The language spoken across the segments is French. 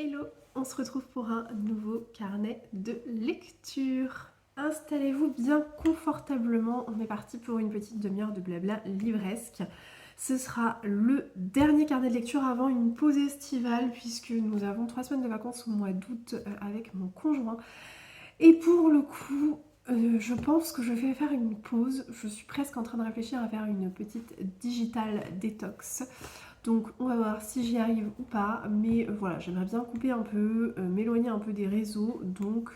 Hello, on se retrouve pour un nouveau carnet de lecture. Installez-vous bien confortablement, on est parti pour une petite demi-heure de blabla livresque. Ce sera le dernier carnet de lecture avant une pause estivale puisque nous avons 3 semaines de vacances au mois d'août avec mon conjoint. Et pour le coup, je pense que je vais faire une pause. Je suis presque en train de réfléchir à faire une petite digital détox. Donc on va voir si j'y arrive ou pas, mais voilà, j'aimerais bien couper un peu, m'éloigner un peu des réseaux, donc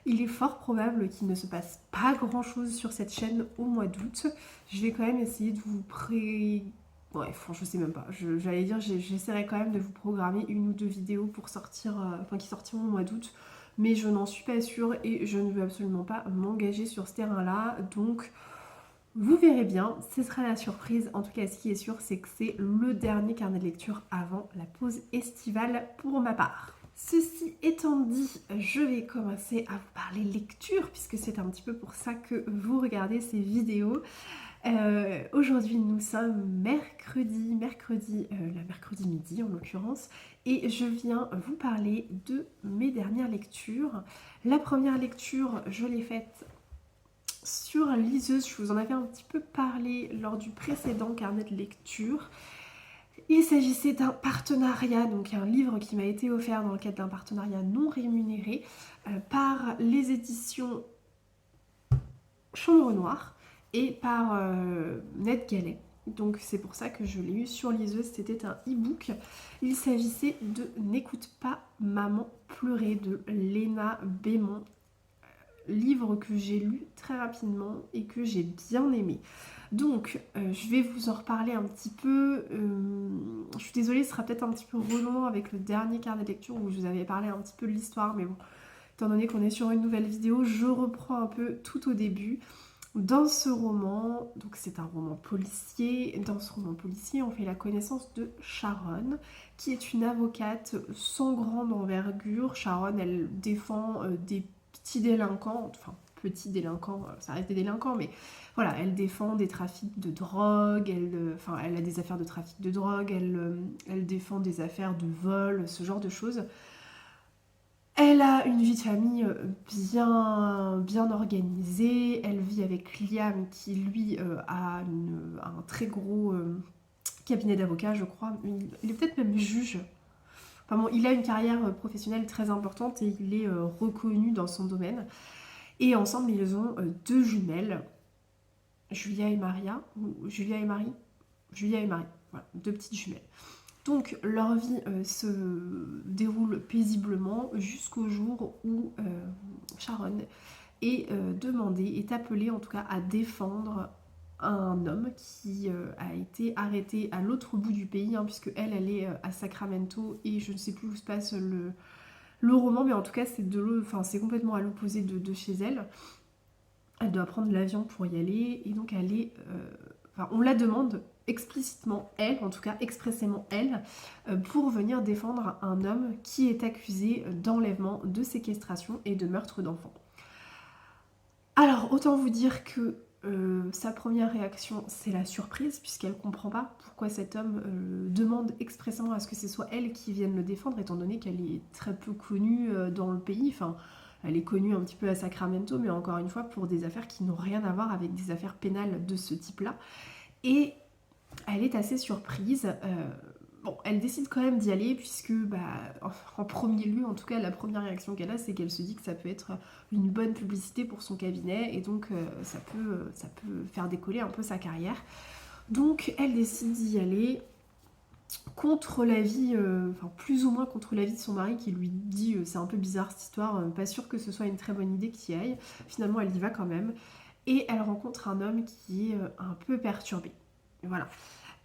il est fort probable qu'il ne se passe pas grand chose sur cette chaîne au mois d'août. Je vais quand même essayer de vous Ouais, franchement, je sais même pas. J'allais dire, j'essaierai quand même de vous programmer une ou deux vidéos pour sortir, qui sortiront au mois d'août, mais je n'en suis pas sûre et je ne veux absolument pas m'engager sur ce terrain-là, donc vous verrez bien, ce sera la surprise. En tout cas, ce qui est sûr, c'est que c'est le dernier carnet de lecture avant la pause estivale pour ma part. Ceci étant dit, je vais commencer à vous parler lecture, puisque c'est un petit peu pour ça que vous regardez ces vidéos. Aujourd'hui, nous sommes mercredi midi en l'occurrence, et je viens vous parler de mes dernières lectures. La première lecture, je l'ai faite sur Liseuse, je vous en avais un petit peu parlé lors du précédent carnet de lecture. Il s'agissait d'un partenariat, donc un livre qui m'a été offert dans le cadre d'un partenariat non rémunéré par les éditions Chambre Noire et par Ned Gallet. Donc c'est pour ça que je l'ai eu sur Liseuse, c'était un e-book. Il s'agissait de N'écoute pas maman pleurer de Léna Bémont, livre que j'ai lu très rapidement et que j'ai bien aimé. Donc, je vais vous en reparler un petit peu. Je suis désolée, ce sera peut-être un petit peu redondant avec le dernier carnet de lecture où je vous avais parlé un petit peu de l'histoire, mais bon, étant donné qu'on est sur une nouvelle vidéo, je reprends un peu tout au début. Dans ce roman, donc c'est un roman policier, dans ce roman policier, on fait la connaissance de Sharon, qui est une avocate sans grande envergure. Sharon, elle défend des petits délinquants, enfin petits délinquants, ça reste des délinquants, mais voilà, elle défend des trafics de drogue, elle a des affaires de trafic de drogue, elle défend des affaires de vol, ce genre de choses. Elle a une vie de famille bien organisée. Elle vit avec Liam qui, lui, un très gros cabinet d'avocats, je crois. Il est peut-être même juge. Enfin bon, il a une carrière professionnelle très importante et il est reconnu dans son domaine. Et ensemble, ils ont deux jumelles, Julia et Maria, ou Julia et Marie. Julia et Marie, voilà, deux petites jumelles. Donc leur vie se déroule paisiblement jusqu'au jour où Sharon est appelée en tout cas à défendre un homme qui a été arrêté à l'autre bout du pays, hein, puisque elle est à Sacramento et je ne sais plus où se passe le roman, mais en tout cas c'est complètement à l'opposé de chez elle. Elle doit prendre l'avion pour y aller et donc on la demande explicitement, elle, en tout cas expressément elle, pour venir défendre un homme qui est accusé d'enlèvement, de séquestration et de meurtre d'enfants. Alors, autant vous dire que sa première réaction, c'est la surprise, puisqu'elle comprend pas pourquoi cet homme demande expressément à ce que ce soit elle qui vienne le défendre, étant donné qu'elle est très peu connue dans le pays. Enfin, elle est connue un petit peu à Sacramento, mais encore une fois, pour des affaires qui n'ont rien à voir avec des affaires pénales de ce type-là. Et elle est assez surprise. Bon, elle décide quand même d'y aller puisque, en premier lieu, en tout cas, la première réaction qu'elle a, c'est qu'elle se dit que ça peut être une bonne publicité pour son cabinet et donc ça peut faire décoller un peu sa carrière. Donc, elle décide d'y aller contre l'avis, plus ou moins contre l'avis de son mari qui lui dit c'est un peu bizarre cette histoire, pas sûr que ce soit une très bonne idée que tu y ailles. Finalement, elle y va quand même et elle rencontre un homme qui est un peu perturbé. Voilà.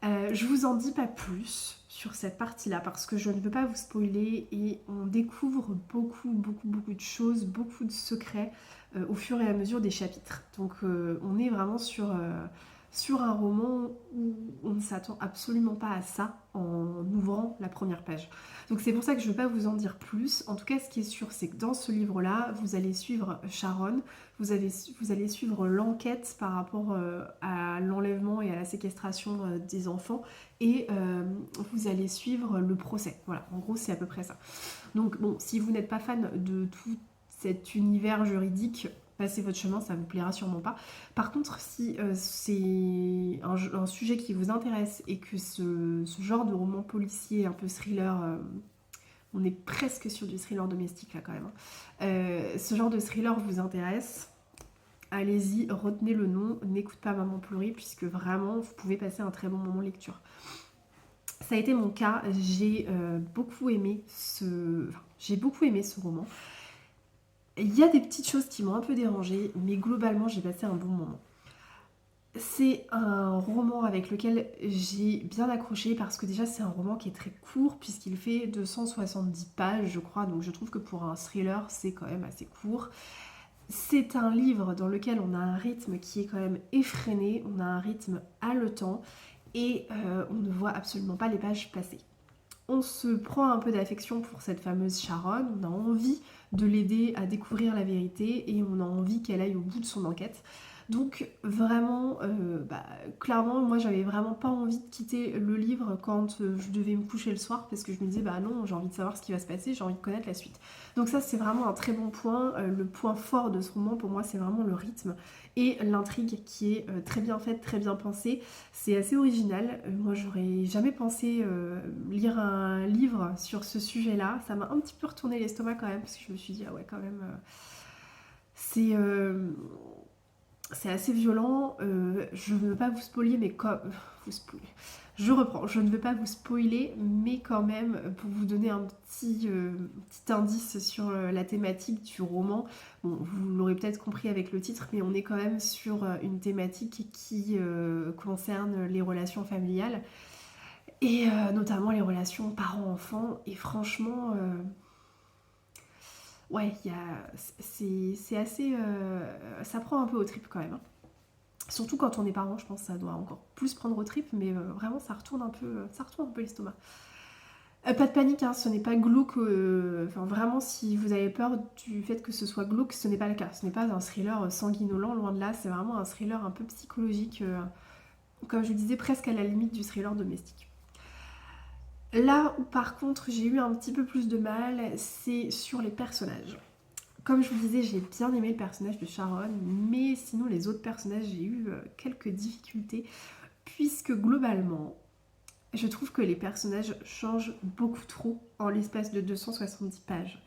Je vous en dis pas plus sur cette partie-là parce que je ne veux pas vous spoiler et on découvre beaucoup de choses, beaucoup de secrets au fur et à mesure des chapitres. Donc on est vraiment sur un roman où on ne s'attend absolument pas à ça en ouvrant la première page. Donc c'est pour ça que je ne veux pas vous en dire plus. En tout cas, ce qui est sûr, c'est que dans ce livre-là, vous allez suivre Sharon, vous allez suivre l'enquête par rapport à l'enlèvement et à la séquestration des enfants et vous allez suivre le procès. Voilà, en gros c'est à peu près ça. Donc bon, si vous n'êtes pas fan de tout cet univers juridique, passez votre chemin, ça vous plaira sûrement pas. Par contre, si c'est un sujet qui vous intéresse et que ce genre de roman policier, un peu thriller, on est presque sur du thriller domestique là quand même, ce genre de thriller vous intéresse, allez-y, retenez le nom, N'écoute pas maman pleurer, puisque vraiment vous pouvez passer un très bon moment de lecture. Ça a été mon cas, j'ai beaucoup aimé ce roman. Il y a des petites choses qui m'ont un peu dérangée, mais globalement j'ai passé un bon moment. C'est un roman avec lequel j'ai bien accroché parce que déjà c'est un roman qui est très court puisqu'il fait 270 pages je crois, donc je trouve que pour un thriller c'est quand même assez court. C'est un livre dans lequel on a un rythme qui est quand même effréné, on a un rythme haletant et on ne voit absolument pas les pages passer. On se prend un peu d'affection pour cette fameuse Sharon, on a envie de l'aider à découvrir la vérité et on a envie qu'elle aille au bout de son enquête. Donc vraiment, clairement, moi j'avais vraiment pas envie de quitter le livre quand je devais me coucher le soir parce que je me disais bah non, j'ai envie de savoir ce qui va se passer, j'ai envie de connaître la suite. Donc ça c'est vraiment un très bon point. Le point fort de ce roman pour moi c'est vraiment le rythme et l'intrigue qui est très bien faite, très bien pensée. C'est assez original. Moi j'aurais jamais pensé lire un livre sur ce sujet-là. Ça m'a un petit peu retourné l'estomac quand même parce que je me suis dit ah ouais quand même c'est assez violent, je ne veux pas vous spoiler, mais comme... Je reprends, je ne veux pas vous spoiler, mais quand même, pour vous donner un petit indice sur la thématique du roman, bon, vous l'aurez peut-être compris avec le titre, mais on est quand même sur une thématique qui concerne les relations familiales, et notamment les relations parents-enfants, et franchement... ouais, c'est assez... ça prend un peu aux tripes quand même. Hein. Surtout quand on est parent, je pense que ça doit encore plus prendre aux tripes, mais vraiment ça retourne un peu l'estomac. Pas de panique, hein, ce n'est pas glauque. Enfin, vraiment, si vous avez peur du fait que ce soit glauque, ce n'est pas le cas. Ce n'est pas un thriller sanguinolent, loin de là. C'est vraiment un thriller un peu psychologique, comme je vous disais, presque à la limite du thriller domestique. Là où par contre j'ai eu un petit peu plus de mal, c'est sur les personnages. Comme je vous disais, j'ai bien aimé le personnage de Sharon, mais sinon les autres personnages, j'ai eu quelques difficultés, puisque globalement, je trouve que les personnages changent beaucoup trop en l'espace de 270 pages.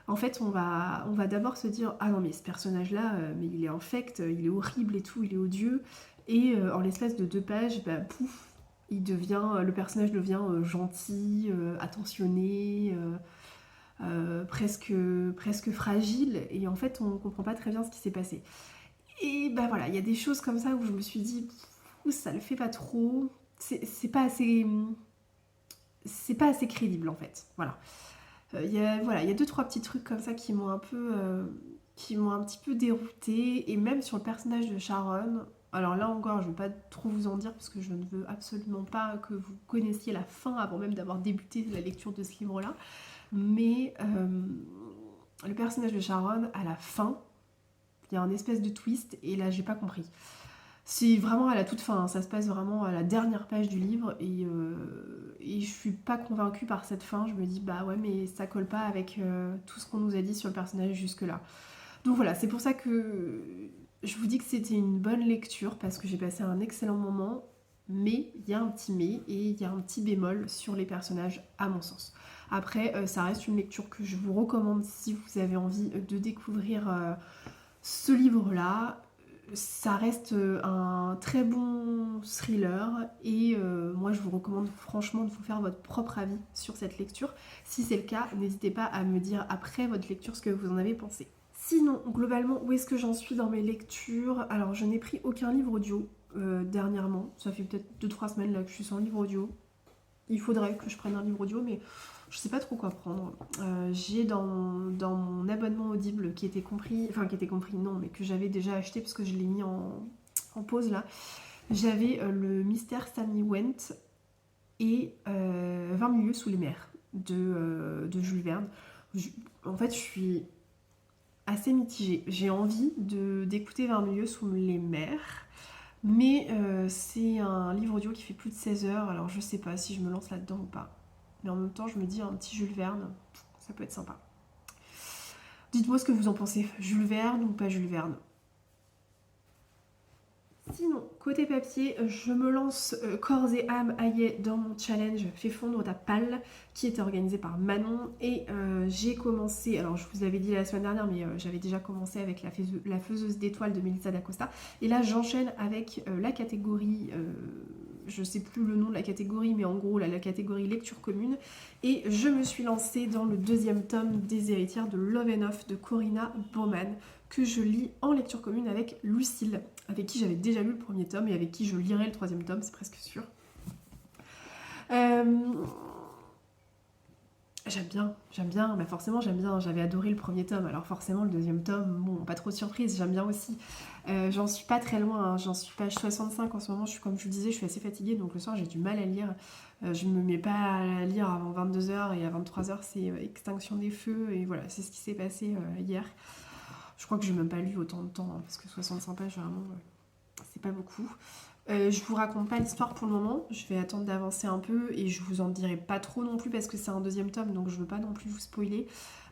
En fait, on va d'abord se dire « Ah non, mais ce personnage-là, mais il est infect, il est horrible et tout, il est odieux. » Et en l'espace de 2 pages, bah, pouf, le personnage devient gentil, attentionné, presque fragile. Et en fait, on comprend pas très bien ce qui s'est passé. Et bah voilà, il y a des choses comme ça où je me suis dit « Ça le fait pas trop. C'est pas assez... C'est pas assez crédible en fait. » Voilà. Il y a 2-3 petits trucs comme ça qui m'ont un petit peu déroutée. Et même sur le personnage de Sharon, alors là encore je ne vais pas trop vous en dire parce que je ne veux absolument pas que vous connaissiez la fin avant même d'avoir débuté la lecture de ce livre là, mais le personnage de Sharon à la fin, il y a un espèce de twist et là j'ai pas compris. C'est vraiment à la toute fin, hein. Ça se passe vraiment à la dernière page du livre et je suis pas convaincue par cette fin. Je me dis bah ouais mais ça colle pas avec tout ce qu'on nous a dit sur le personnage jusque là. Donc voilà, c'est pour ça que je vous dis que c'était une bonne lecture parce que j'ai passé un excellent moment, mais il y a un petit mais et il y a un petit bémol sur les personnages à mon sens. Après ça reste une lecture que je vous recommande si vous avez envie de découvrir ce livre là. Ça reste un très bon thriller et moi je vous recommande franchement de vous faire votre propre avis sur cette lecture. Si c'est le cas, n'hésitez pas à me dire après votre lecture ce que vous en avez pensé. Sinon, globalement, où est-ce que j'en suis dans mes lectures? Alors je n'ai pris aucun livre audio dernièrement. Ça fait peut-être 2-3 semaines là que je suis sans livre audio. Il faudrait que je prenne un livre audio mais je sais pas trop quoi prendre. J'ai dans mon abonnement Audible qui était compris non, mais que j'avais déjà acheté parce que je l'ai mis en pause là. J'avais le Mystère Stanley Went et 20 milieux sous les mers de Jules Verne. En fait, je suis assez mitigée. J'ai envie d'écouter 20 milieux sous les mers, Mais c'est un livre audio qui fait plus de 16 heures, alors je sais pas si je me lance là-dedans ou pas. Mais en même temps, je me dis un petit Jules Verne, ça peut être sympa. Dites-moi ce que vous en pensez, Jules Verne ou pas Jules Verne. Sinon, côté papier, je me lance corps et âme aillé dans mon challenge Fais fondre ta palle qui était organisé par Manon et j'ai commencé, alors je vous avais dit la semaine dernière mais j'avais déjà commencé avec la faiseuse d'étoiles de Melissa d'Acosta et là j'enchaîne avec la catégorie, je sais plus le nom de la catégorie mais en gros la catégorie lecture commune et je me suis lancée dans le deuxième tome des héritières de Love and Off de Corinna Baumann que je lis en lecture commune avec Lucille, avec qui j'avais déjà lu le premier tome et avec qui je lirai le troisième tome, c'est presque sûr. J'aime bien, bah forcément j'aime bien, j'avais adoré le premier tome, alors forcément le deuxième tome, bon, pas trop de surprise, j'aime bien aussi. J'en suis pas très loin, hein, j'en suis page 65 en ce moment, comme je vous disais, je suis assez fatiguée, donc le soir j'ai du mal à lire. Je me mets pas à lire avant 22 h et à 23 h c'est Extinction des Feux, et voilà, c'est ce qui s'est passé hier. Je crois que j'ai même pas lu autant de temps, hein, parce que 65 pages, vraiment, c'est pas beaucoup. Je vous raconte pas l'histoire pour le moment, je vais attendre d'avancer un peu et je vous en dirai pas trop non plus parce que c'est un deuxième tome donc je veux pas non plus vous spoiler.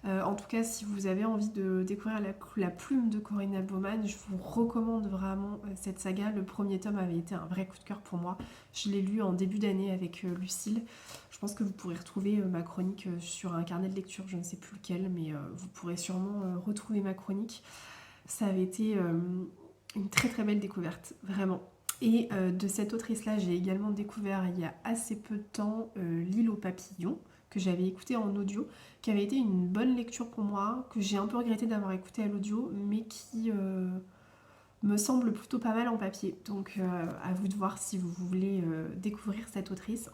En tout cas, si vous avez envie de découvrir la plume de Corinna Baumann, je vous recommande vraiment cette saga. Le premier tome avait été un vrai coup de cœur pour moi. Je l'ai lu en début d'année avec Lucille. Je pense que vous pourrez retrouver ma chronique sur un carnet de lecture, je ne sais plus lequel, mais vous pourrez sûrement retrouver ma chronique. Ça avait été une très très belle découverte, vraiment. Et de cette autrice-là, j'ai également découvert il y a assez peu de temps L'île aux papillons, que j'avais écouté en audio, qui avait été une bonne lecture pour moi, que j'ai un peu regretté d'avoir écouté à l'audio, mais qui me semble plutôt pas mal en papier. Donc à vous de voir si vous voulez découvrir cette autrice.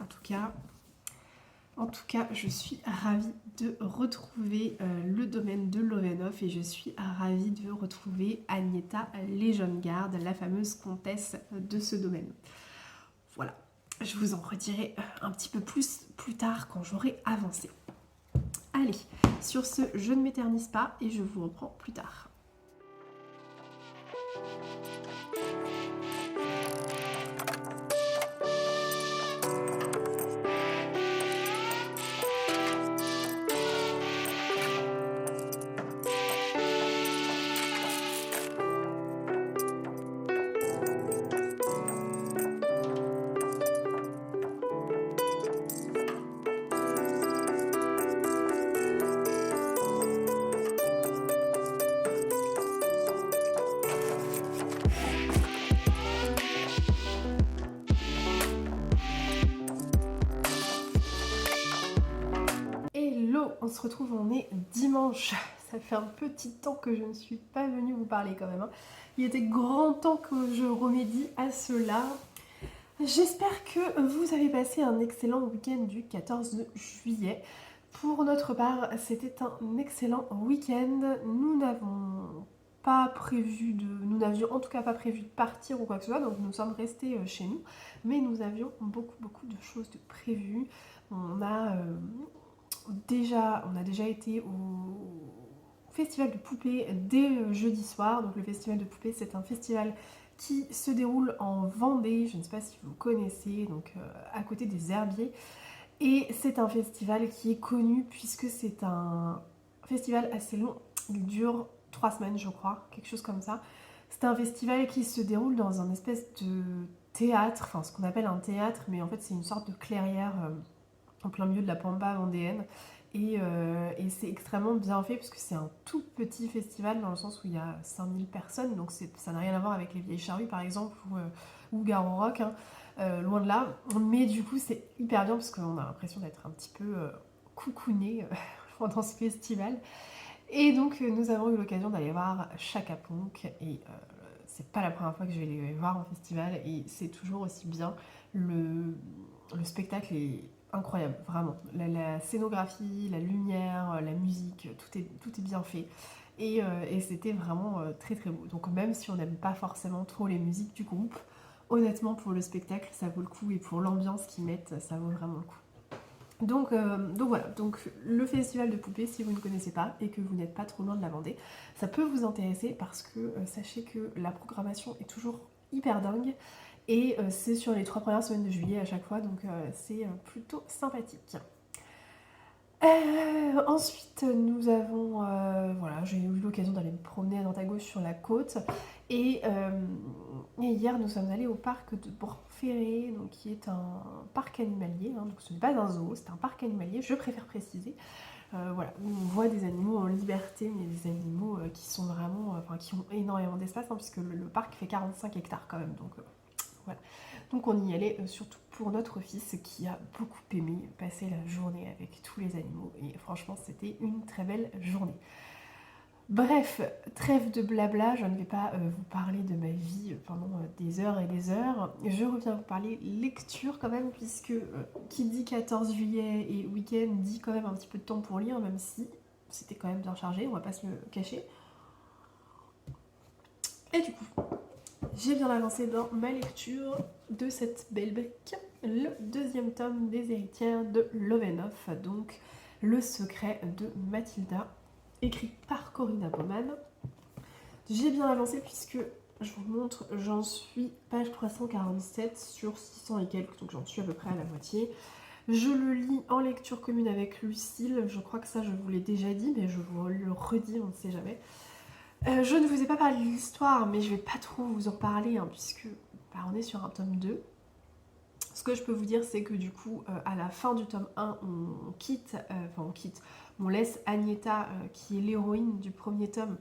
En tout cas, je suis ravie de retrouver le domaine de Love and Off et je suis ravie de retrouver Agneta Lejongarde, la fameuse comtesse de ce domaine. Voilà, je vous en redirai un petit peu plus tard quand j'aurai avancé. Allez, sur ce, je ne m'éternise pas et je vous reprends plus tard. On se retrouve, on est dimanche. Ça fait un petit temps que je ne suis pas venue vous parler quand même. Hein. Il était grand temps que je remédie à cela. J'espère que vous avez passé un excellent week-end du 14 juillet. Pour notre part, c'était un excellent week-end. Nous n'avions en tout cas pas prévu de partir ou quoi que ce soit, donc nous sommes restés chez nous. Mais nous avions beaucoup de choses de prévues. On a déjà été au festival de poupées dès jeudi soir. Donc le festival de poupées, c'est un festival qui se déroule en Vendée, je ne sais pas si vous connaissez, donc à côté des Herbiers. Et c'est un festival qui est connu puisque c'est un festival assez long. Il dure 3 semaines, je crois, quelque chose comme ça. C'est un festival qui se déroule dans un espèce de théâtre, enfin ce qu'on appelle un théâtre, mais en fait c'est une sorte de clairière en plein milieu de la pampa vendéenne. Et c'est extrêmement bien fait parce que c'est un tout petit festival dans le sens où il y a 5000 personnes, donc ça n'a rien à voir avec les Vieilles Charrues par exemple ou Garo Rock, hein, loin de là. Mais du coup c'est hyper bien parce qu'on a l'impression d'être un petit peu coucouné pendant ce festival. Et donc nous avons eu l'occasion d'aller voir Chaka Ponk et c'est pas la première fois que je vais les voir en festival et c'est toujours aussi bien. Le spectacle est incroyable, vraiment. La scénographie, la lumière, la musique, tout est bien fait. Et c'était vraiment très très beau. Donc même si on n'aime pas forcément trop les musiques du groupe, honnêtement pour le spectacle ça vaut le coup et pour l'ambiance qu'ils mettent ça vaut vraiment le coup. Donc voilà, donc le festival de poupées, si vous ne connaissez pas et que vous n'êtes pas trop loin de la Vendée, ça peut vous intéresser parce que sachez que la programmation est toujours hyper dingue. Et c'est sur les 3 premières semaines de juillet à chaque fois, donc c'est plutôt sympathique. Ensuite, nous avons, voilà, j'ai eu l'occasion d'aller me promener à droite à gauche sur la côte. Et hier, nous sommes allés au parc de Bran-Ferré, donc qui est un parc animalier. Hein, donc ce n'est pas un zoo, c'est un parc animalier, je préfère préciser. Voilà, où on voit des animaux en liberté, mais des animaux qui sont vraiment, enfin qui ont énormément d'espace, hein, puisque le parc fait 45 hectares quand même. Donc voilà. Donc on y allait surtout pour notre fils qui a beaucoup aimé passer la journée avec tous les animaux. Et franchement, c'était une très belle journée. Bref, trêve de blabla, je ne vais pas vous parler de ma vie pendant des heures et des heures. Je reviens vous parler lecture quand même, puisque qui dit 14 juillet et week-end dit quand même un petit peu de temps pour lire, même si c'était quand même bien chargé, on va pas se le cacher. Et du coup, j'ai bien avancé dans ma lecture de cette belle brique, le 2e tome des héritières de Lovenoff, donc Le secret de Mathilda, écrit par Corinna Baumann. J'ai bien avancé puisque, je vous montre, j'en suis page 347 sur 600 et quelques, donc j'en suis à peu près à la moitié. Je le lis en lecture commune avec Lucille, je crois que ça je vous l'ai déjà dit, mais je vous le redis, on ne sait jamais. Je ne vous ai pas parlé de l'histoire, mais je vais pas trop vous en parler, hein, puisque on est sur un tome 2. Ce que je peux vous dire, c'est que du coup, à la fin du tome 1, on laisse Agneta, qui est l'héroïne du premier tome,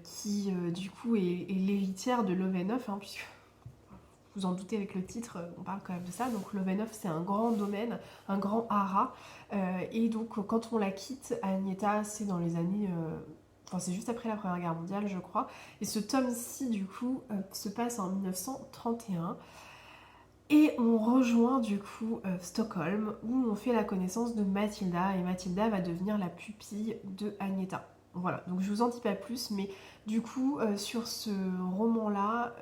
qui du coup est l'héritière de Lovenoff, hein, puisque vous en doutez avec le titre, on parle quand même de ça. Donc Lovenoff, c'est un grand domaine, un grand haras, et donc quand on la quitte, Agneta, c'est dans les années... Enfin, c'est juste après la Première Guerre mondiale, je crois. Et ce tome-ci, du coup, se passe en 1931. Et on rejoint du coup Stockholm, où on fait la connaissance de Mathilda, et Mathilda va devenir la pupille de Agneta. Voilà, donc je vous en dis pas plus, mais du coup, sur ce roman-là,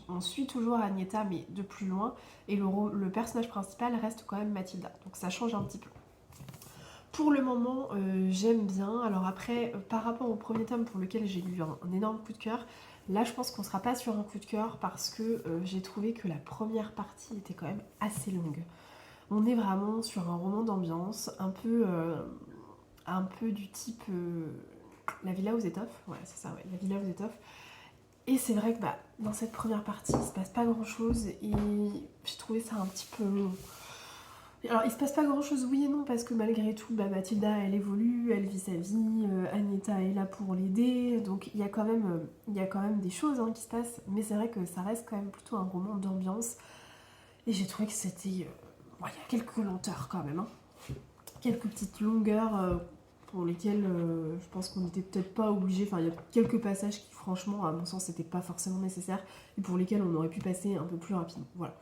on suit toujours Agneta, mais de plus loin, et le personnage principal reste quand même Mathilda. Donc ça change un petit peu. Pour le moment, j'aime bien. Alors après, par rapport au premier tome pour lequel j'ai eu un énorme coup de cœur, là je pense qu'on sera pas sur un coup de cœur parce que j'ai trouvé que la première partie était quand même assez longue. On est vraiment sur un roman d'ambiance, un peu du type La Villa aux Étoffes. Ouais, c'est ça, ouais, La Villa aux Étoffes. Et c'est vrai que dans cette première partie, il se passe pas grand chose et j'ai trouvé ça un petit peu long. Alors il se passe pas grand chose, oui et non, parce que malgré tout, Mathilda elle évolue, elle vit sa vie, Agneta est là pour l'aider, donc il y a quand même des choses qui se passent, mais c'est vrai que ça reste quand même plutôt un roman d'ambiance, et j'ai trouvé que c'était... il y a quelques lenteurs quand même, quelques petites longueurs pour lesquelles je pense qu'on n'était peut-être pas obligé, enfin il y a quelques passages qui franchement à mon sens c'était pas forcément nécessaire, et pour lesquels on aurait pu passer un peu plus rapidement, voilà.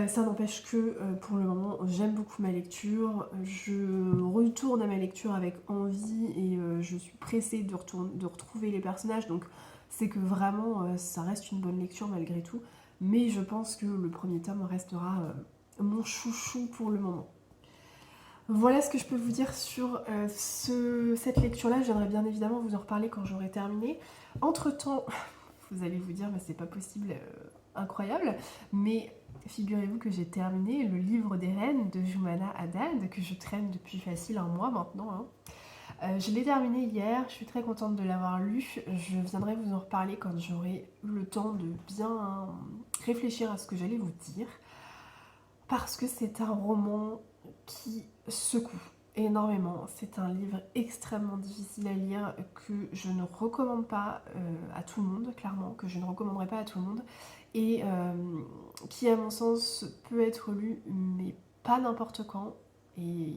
Ça n'empêche que pour le moment j'aime beaucoup ma lecture, je retourne à ma lecture avec envie et je suis pressée de retrouver les personnages, donc c'est que vraiment ça reste une bonne lecture malgré tout, mais je pense que le premier tome restera mon chouchou pour le moment. Voilà ce que je peux vous dire sur cette lecture-là, j'aimerais bien évidemment vous en reparler quand j'aurai terminé. Entre temps, vous allez vous dire c'est pas possible, incroyable, mais figurez-vous que j'ai terminé le livre des reines de Jumana Haddad, que je traîne depuis facile un mois maintenant. Je l'ai terminé hier, je suis très contente de l'avoir lu. Je viendrai vous en reparler quand j'aurai eu le temps de bien réfléchir à ce que j'allais vous dire. Parce que c'est un roman qui secoue énormément. C'est un livre extrêmement difficile à lire que je ne recommande pas à tout le monde, clairement, que je ne recommanderais pas à tout le monde, et qui, à mon sens, peut être lu, mais pas n'importe quand, et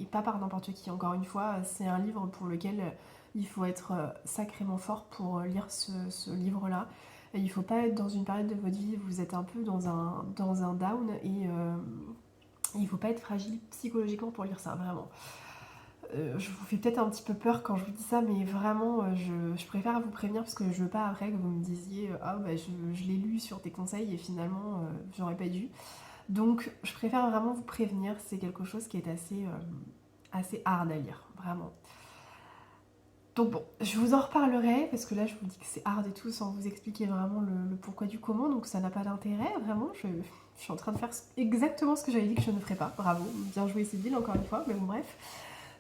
pas par n'importe qui. Encore une fois, c'est un livre pour lequel il faut être sacrément fort pour lire ce livre-là. Il ne faut pas être dans une période de votre vie où vous êtes un peu dans un down, et il ne faut pas être fragile psychologiquement pour lire ça, vraiment. Je vous fais peut-être un petit peu peur quand je vous dis ça, mais vraiment, je préfère vous prévenir parce que je veux pas après que vous me disiez « Ah, je l'ai lu sur tes conseils et finalement, j'aurais pas dû ». Donc, je préfère vraiment vous prévenir, c'est quelque chose qui est assez hard à lire, vraiment. Donc bon, je vous en reparlerai, parce que là je vous dis que c'est hard et tout, sans vous expliquer vraiment le pourquoi du comment, donc ça n'a pas d'intérêt, vraiment, je suis en train de faire exactement ce que j'avais dit que je ne ferais pas, bravo, bien joué Sybille encore une fois, mais bon bref.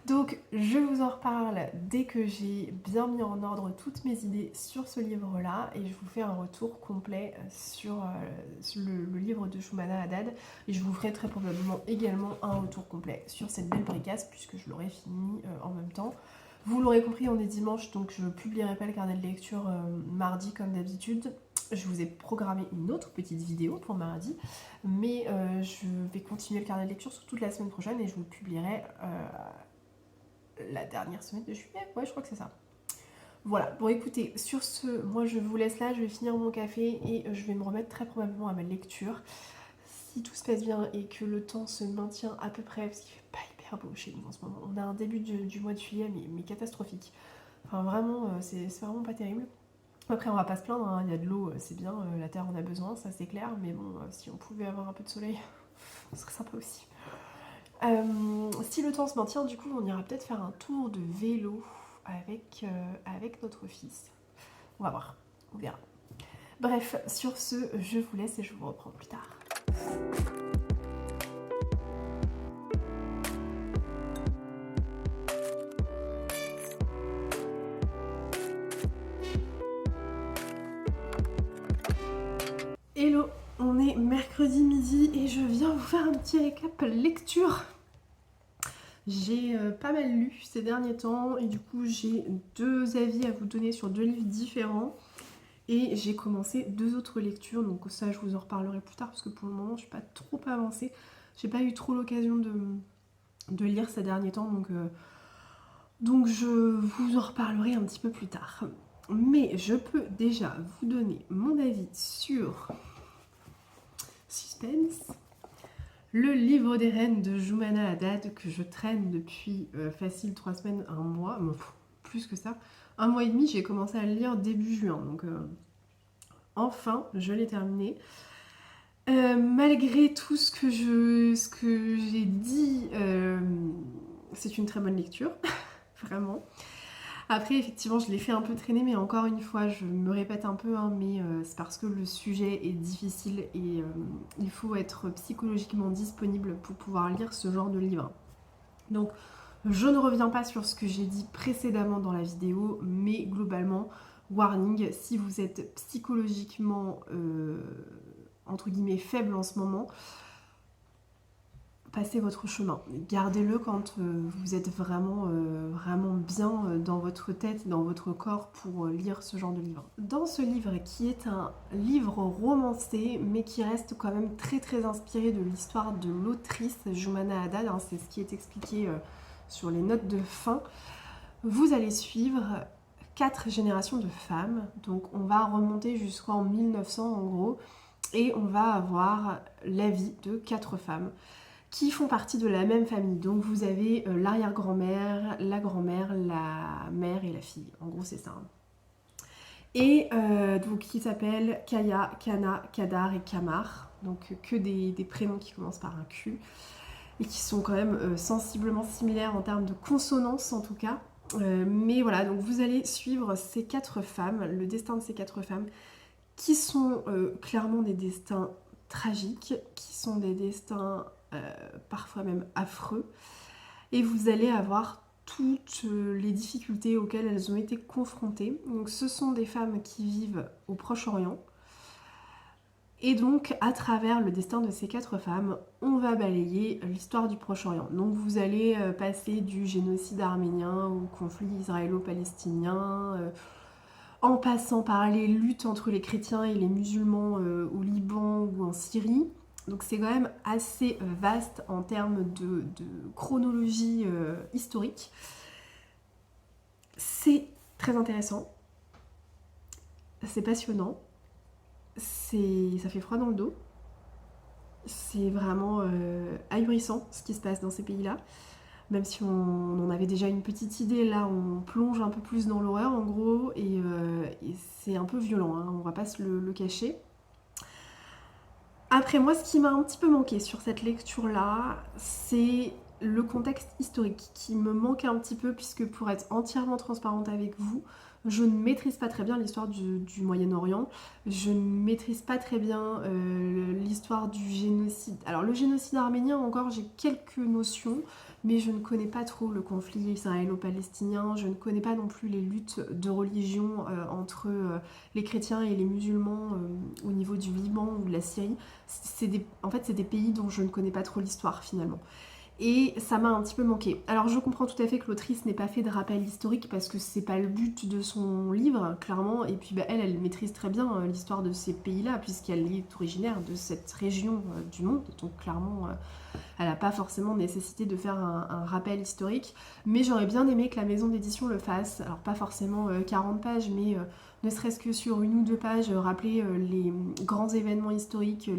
Donc je vous en reparle dès que j'ai bien mis en ordre toutes mes idées sur ce livre-là, et je vous fais un retour complet sur le livre de Shoumana Haddad, et je vous ferai très probablement également un retour complet sur cette belle bricasse, puisque je l'aurai fini en même temps. Vous l'aurez compris, on est dimanche, donc je ne publierai pas le carnet de lecture mardi comme d'habitude. Je vous ai programmé une autre petite vidéo pour mardi, mais je vais continuer le carnet de lecture sur toute la semaine prochaine et je vous le publierai la dernière semaine de juillet. Ouais, je crois que c'est ça. Voilà, bon écoutez, sur ce, moi je vous laisse là, je vais finir mon café et je vais me remettre très probablement à ma lecture. Si tout se passe bien et que le temps se maintient à peu près, parce qu'il fait pas hyper beau chez nous en ce moment. On a un début du mois de juillet mais catastrophique. Enfin vraiment, c'est vraiment pas terrible. Après on va pas se plaindre, hein, il y a de l'eau, c'est bien, la terre en a besoin, ça c'est clair, mais bon, si on pouvait avoir un peu de soleil, ce serait sympa aussi. Si le temps se maintient, du coup on ira peut-être faire un tour de vélo avec notre fils. On va voir, on verra. Bref, sur ce, je vous laisse et je vous reprends plus tard. Hello, on est mercredi midi et je viens vous faire un petit récap lecture. J'ai pas mal lu ces derniers temps et du coup j'ai 2 avis à vous donner sur 2 livres différents et j'ai commencé 2 autres lectures, donc ça je vous en reparlerai plus tard parce que pour le moment je suis pas trop avancée. J'ai pas eu trop l'occasion de lire ces derniers temps, donc je vous en reparlerai un petit peu plus tard. Mais je peux déjà vous donner mon avis sur Suspense, le livre des reines de Shoumana Haddad que je traîne depuis facile 3 semaines, 1 mois, plus que ça, 1 mois et demi. J'ai commencé à le lire début juin, donc enfin je l'ai terminé. Malgré tout ce que j'ai dit, c'est une très bonne lecture, vraiment. Après, effectivement, je l'ai fait un peu traîner, mais encore une fois, je me répète un peu, hein, mais c'est parce que le sujet est difficile et il faut être psychologiquement disponible pour pouvoir lire ce genre de livre. Donc, je ne reviens pas sur ce que j'ai dit précédemment dans la vidéo, mais globalement, warning, si vous êtes psychologiquement, entre guillemets, faible en ce moment, passez votre chemin. Gardez-le quand vous êtes vraiment, vraiment bien dans votre tête, dans votre corps pour lire ce genre de livre. Dans ce livre, qui est un livre romancé, mais qui reste quand même très très inspiré de l'histoire de l'autrice Shoumana Haddad, hein, c'est ce qui est expliqué sur les notes de fin, vous allez suivre 4 générations de femmes. Donc on va remonter jusqu'en 1900 en gros, et on va avoir la vie de 4 femmes qui font partie de la même famille. Donc vous avez l'arrière-grand-mère, la mère et la fille. En gros c'est ça. Et donc qui s'appellent Kaya, Kana, Kadar et Kamar. Donc que des prénoms qui commencent par un Q. Et qui sont quand même sensiblement similaires en termes de consonance en tout cas. Mais voilà, donc vous allez suivre ces 4 femmes, le destin de ces 4 femmes, qui sont clairement des destins tragiques, qui sont des destins parfois même affreux, et vous allez avoir toutes les difficultés auxquelles elles ont été confrontées. Donc ce sont des femmes qui vivent au Proche-Orient, et donc à travers le destin de ces 4 femmes, on va balayer l'histoire du Proche-Orient. Donc vous allez passer du génocide arménien au conflit israélo-palestinien, en passant par les luttes entre les chrétiens et les musulmans au Liban ou en Syrie. Donc c'est quand même assez vaste en termes de chronologie historique. C'est très intéressant, c'est passionnant, ça fait froid dans le dos, c'est vraiment ahurissant ce qui se passe dans ces pays-là. Même si on en avait déjà une petite idée, là on plonge un peu plus dans l'horreur en gros, et c'est un peu violent, hein, on va pas se le cacher. Après moi, ce qui m'a un petit peu manqué sur cette lecture-là, c'est le contexte historique qui me manque un petit peu, puisque pour être entièrement transparente avec vous, je ne maîtrise pas très bien l'histoire du Moyen-Orient, je ne maîtrise pas très bien l'histoire du génocide. Alors le génocide arménien encore, j'ai quelques notions, mais je ne connais pas trop le conflit israélo-palestinien, je ne connais pas non plus les luttes de religion entre les chrétiens et les musulmans au niveau du Liban ou de la Syrie. En fait, c'est des pays dont je ne connais pas trop l'histoire finalement. Et ça m'a un petit peu manqué. Alors je comprends tout à fait que l'autrice n'ait pas fait de rappel historique parce que c'est pas le but de son livre, clairement. Et puis elle maîtrise très bien l'histoire de ces pays-là puisqu'elle est originaire de cette région du monde. Donc clairement, elle n'a pas forcément nécessité de faire un rappel historique. Mais j'aurais bien aimé que la maison d'édition le fasse. Alors pas forcément 40 pages, mais ne serait-ce que sur une ou deux pages, rappeler les grands événements historiques,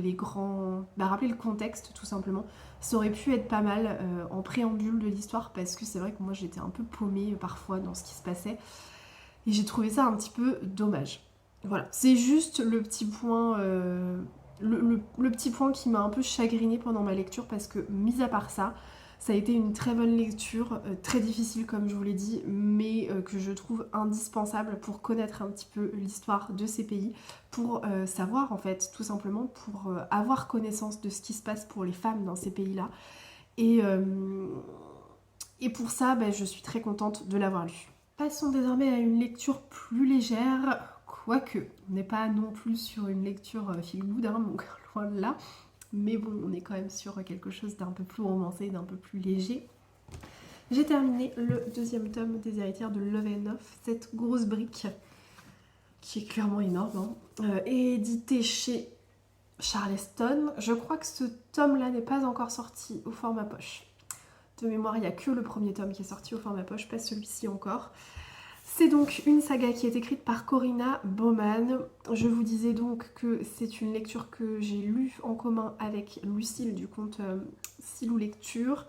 rappeler le contexte tout simplement. Ça aurait pu être pas mal en préambule de l'histoire parce que c'est vrai que moi j'étais un peu paumée parfois dans ce qui se passait et j'ai trouvé ça un petit peu dommage. Voilà, c'est juste le petit point, le petit point qui m'a un peu chagrinée pendant ma lecture parce que mis à part ça, ça a été une très bonne lecture, très difficile comme je vous l'ai dit, mais que je trouve indispensable pour connaître un petit peu l'histoire de ces pays, pour savoir en fait, tout simplement, pour avoir connaissance de ce qui se passe pour les femmes dans ces pays-là. Et, euh, et pour ça, je suis très contente de l'avoir lu. Passons désormais à une lecture plus légère, quoique on n'est pas non plus sur une lecture feel good, donc loin de là. Mais bon, on est quand même sur quelque chose d'un peu plus romancé, d'un peu plus léger. J'ai terminé le deuxième tome des Héritières de Love and Off, cette grosse brique, qui est clairement énorme, édité chez Charleston. Je crois que ce tome-là n'est pas encore sorti au format poche. De mémoire, il n'y a que le premier tome qui est sorti au format poche, pas celui-ci encore. C'est donc une saga qui est écrite par Corinna Baumann. Je vous disais donc que c'est une lecture que j'ai lue en commun avec Lucille du compte Silou Lecture.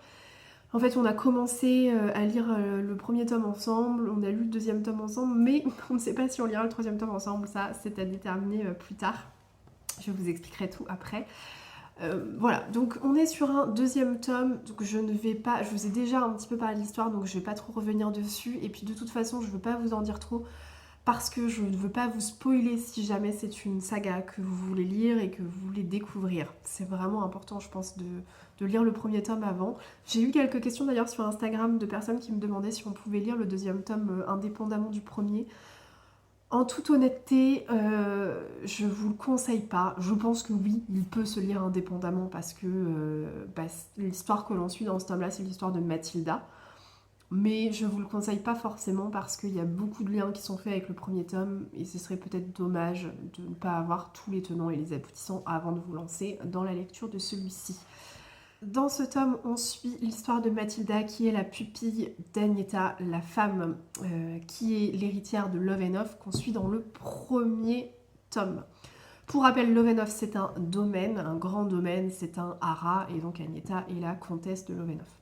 En fait, on a commencé à lire le premier tome ensemble, on a lu le deuxième tome ensemble, mais on ne sait pas si on lira le troisième tome ensemble, ça c'est à déterminer plus tard. Je vous expliquerai tout après. Voilà, donc on est sur un deuxième tome, donc je vous ai déjà un petit peu parlé de l'histoire, donc je vais pas trop revenir dessus, et puis de toute façon je veux pas vous en dire trop, parce que je ne veux pas vous spoiler si jamais c'est une saga que vous voulez lire et que vous voulez découvrir. C'est vraiment important je pense de lire le premier tome avant. J'ai eu quelques questions d'ailleurs sur Instagram de personnes qui me demandaient si on pouvait lire le deuxième tome indépendamment du premier. En toute honnêteté, je vous le conseille pas. Je pense que oui, il peut se lire indépendamment parce que l'histoire que l'on suit dans ce tome-là, c'est l'histoire de Mathilda. Mais je vous le conseille pas forcément parce qu'il y a beaucoup de liens qui sont faits avec le premier tome et ce serait peut-être dommage de ne pas avoir tous les tenants et les aboutissants avant de vous lancer dans la lecture de celui-ci. Dans ce tome, on suit l'histoire de Mathilda, qui est la pupille d'Agneta, la femme qui est l'héritière de Love and Off, qu'on suit dans le premier tome. Pour rappel, Love and Off, c'est un domaine, un grand domaine, c'est un haras, et donc Agneta est la comtesse de Love and Off.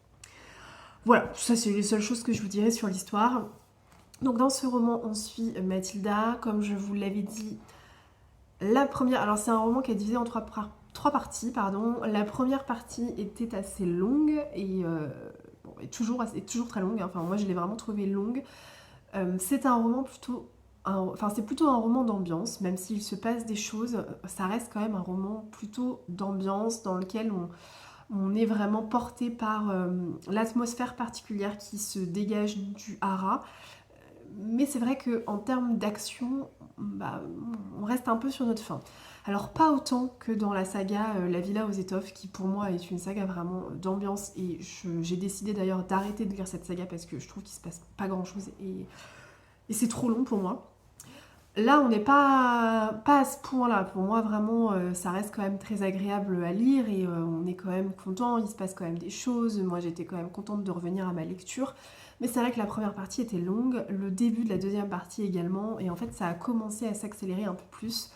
Voilà, ça c'est les seules choses que je vous dirais sur l'histoire. Donc dans ce roman, on suit Mathilda, comme je vous l'avais dit, la première... Alors c'est un roman qui est divisé en trois parties. La première partie était assez longue et est toujours très longue. Enfin, moi, je l'ai vraiment trouvée longue. C'est un roman c'est plutôt un roman d'ambiance, même s'il se passe des choses. Ça reste quand même un roman plutôt d'ambiance dans lequel on est vraiment porté par l'atmosphère particulière qui se dégage du haras. Mais c'est vrai qu'en termes d'action, on reste un peu sur notre faim. Alors pas autant que dans la saga La Villa aux Étoffes, qui pour moi est une saga vraiment d'ambiance, et j'ai décidé d'ailleurs d'arrêter de lire cette saga parce que je trouve qu'il se passe pas grand chose et c'est trop long pour moi. Là on n'est pas à ce point là, pour moi vraiment ça reste quand même très agréable à lire et on est quand même content, il se passe quand même des choses, moi j'étais quand même contente de revenir à ma lecture. Mais c'est vrai que la première partie était longue, le début de la deuxième partie également, et en fait ça a commencé à s'accélérer un peu plus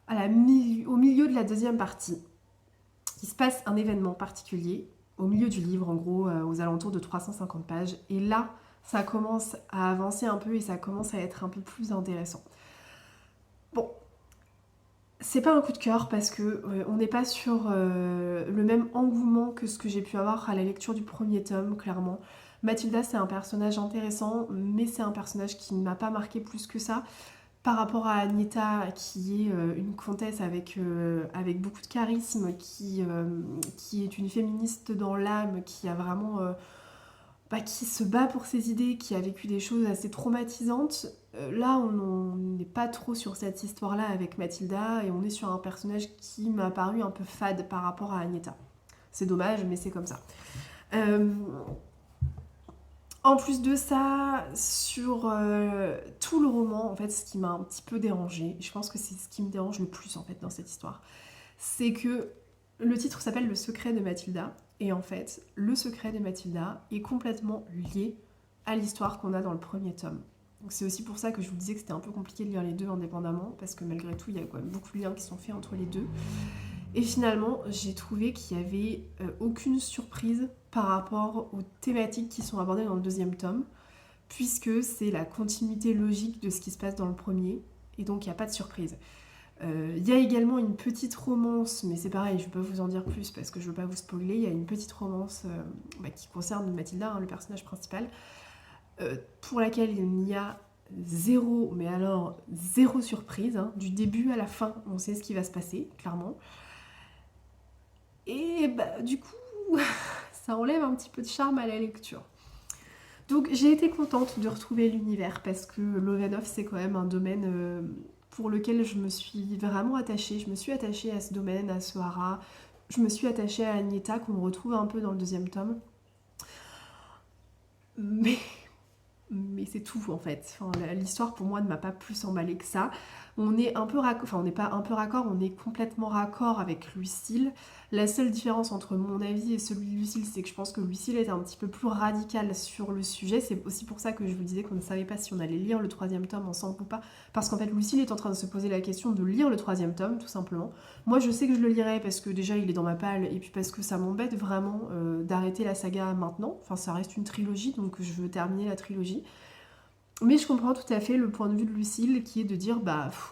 au milieu de la deuxième partie. Il se passe un événement particulier, au milieu du livre en gros, aux alentours de 350 pages, et là ça commence à avancer un peu et ça commence à être un peu plus intéressant. Bon, C'est pas un coup de cœur parce que on n'est pas sur le même engouement que ce que j'ai pu avoir à la lecture du premier tome, clairement. Mathilda, c'est un personnage intéressant, mais c'est un personnage qui ne m'a pas marqué plus que ça. Par rapport à Agneta, qui est une comtesse avec beaucoup de charisme, qui est une féministe dans l'âme, qui a vraiment qui se bat pour ses idées, qui a vécu des choses assez traumatisantes. Là, on n'est pas trop sur cette histoire-là avec Mathilda, et on est sur un personnage qui m'a paru un peu fade par rapport à Agneta. C'est dommage, mais c'est comme ça. Euh, En plus de ça, sur tout le roman, en fait, ce qui m'a un petit peu dérangé, je pense que c'est ce qui me dérange le plus en fait dans cette histoire, c'est que le titre s'appelle Le secret de Mathilda, et en fait, le secret de Mathilda est complètement lié à l'histoire qu'on a dans le premier tome. Donc c'est aussi pour ça que je vous disais que c'était un peu compliqué de lire les deux indépendamment, parce que malgré tout, il y a quand même beaucoup de liens qui sont faits entre les deux. Et finalement, j'ai trouvé qu'il n'y avait aucune surprise par rapport aux thématiques qui sont abordées dans le deuxième tome, puisque c'est la continuité logique de ce qui se passe dans le premier, et donc il n'y a pas de surprise. Il y a également une petite romance, mais c'est pareil, je ne vais pas vous en dire plus parce que je ne veux pas vous spoiler. Il y a une petite romance qui concerne Mathilda, hein, le personnage principal, pour laquelle il n'y a zéro, mais alors zéro surprise. Hein. Du début à la fin, on sait ce qui va se passer, clairement. Et du coup, ça enlève un petit peu de charme à la lecture. Donc j'ai été contente de retrouver l'univers parce que Lovenov c'est quand même un domaine pour lequel je me suis vraiment attachée. Je me suis attachée à ce domaine, à Sohara. Je me suis attachée à Agneta qu'on retrouve un peu dans le deuxième tome. Mais mais c'est tout en fait. Enfin, l'histoire pour moi ne m'a pas plus emballée que ça. On est un peu raccord, enfin on n'est pas un peu raccord, on est complètement raccord avec Lucille. La seule différence entre mon avis et celui de Lucille, c'est que je pense que Lucille est un petit peu plus radicale sur le sujet. C'est aussi pour ça que je vous disais qu'on ne savait pas si on allait lire le troisième tome ensemble ou pas. Parce qu'en fait, Lucille est en train de se poser la question de lire le troisième tome, tout simplement. Moi, je sais que je le lirai parce que déjà, il est dans ma palle, et puis parce que ça m'embête vraiment d'arrêter la saga maintenant. Enfin, ça reste une trilogie, donc je veux terminer la trilogie. Mais je comprends tout à fait le point de vue de Lucille qui est de dire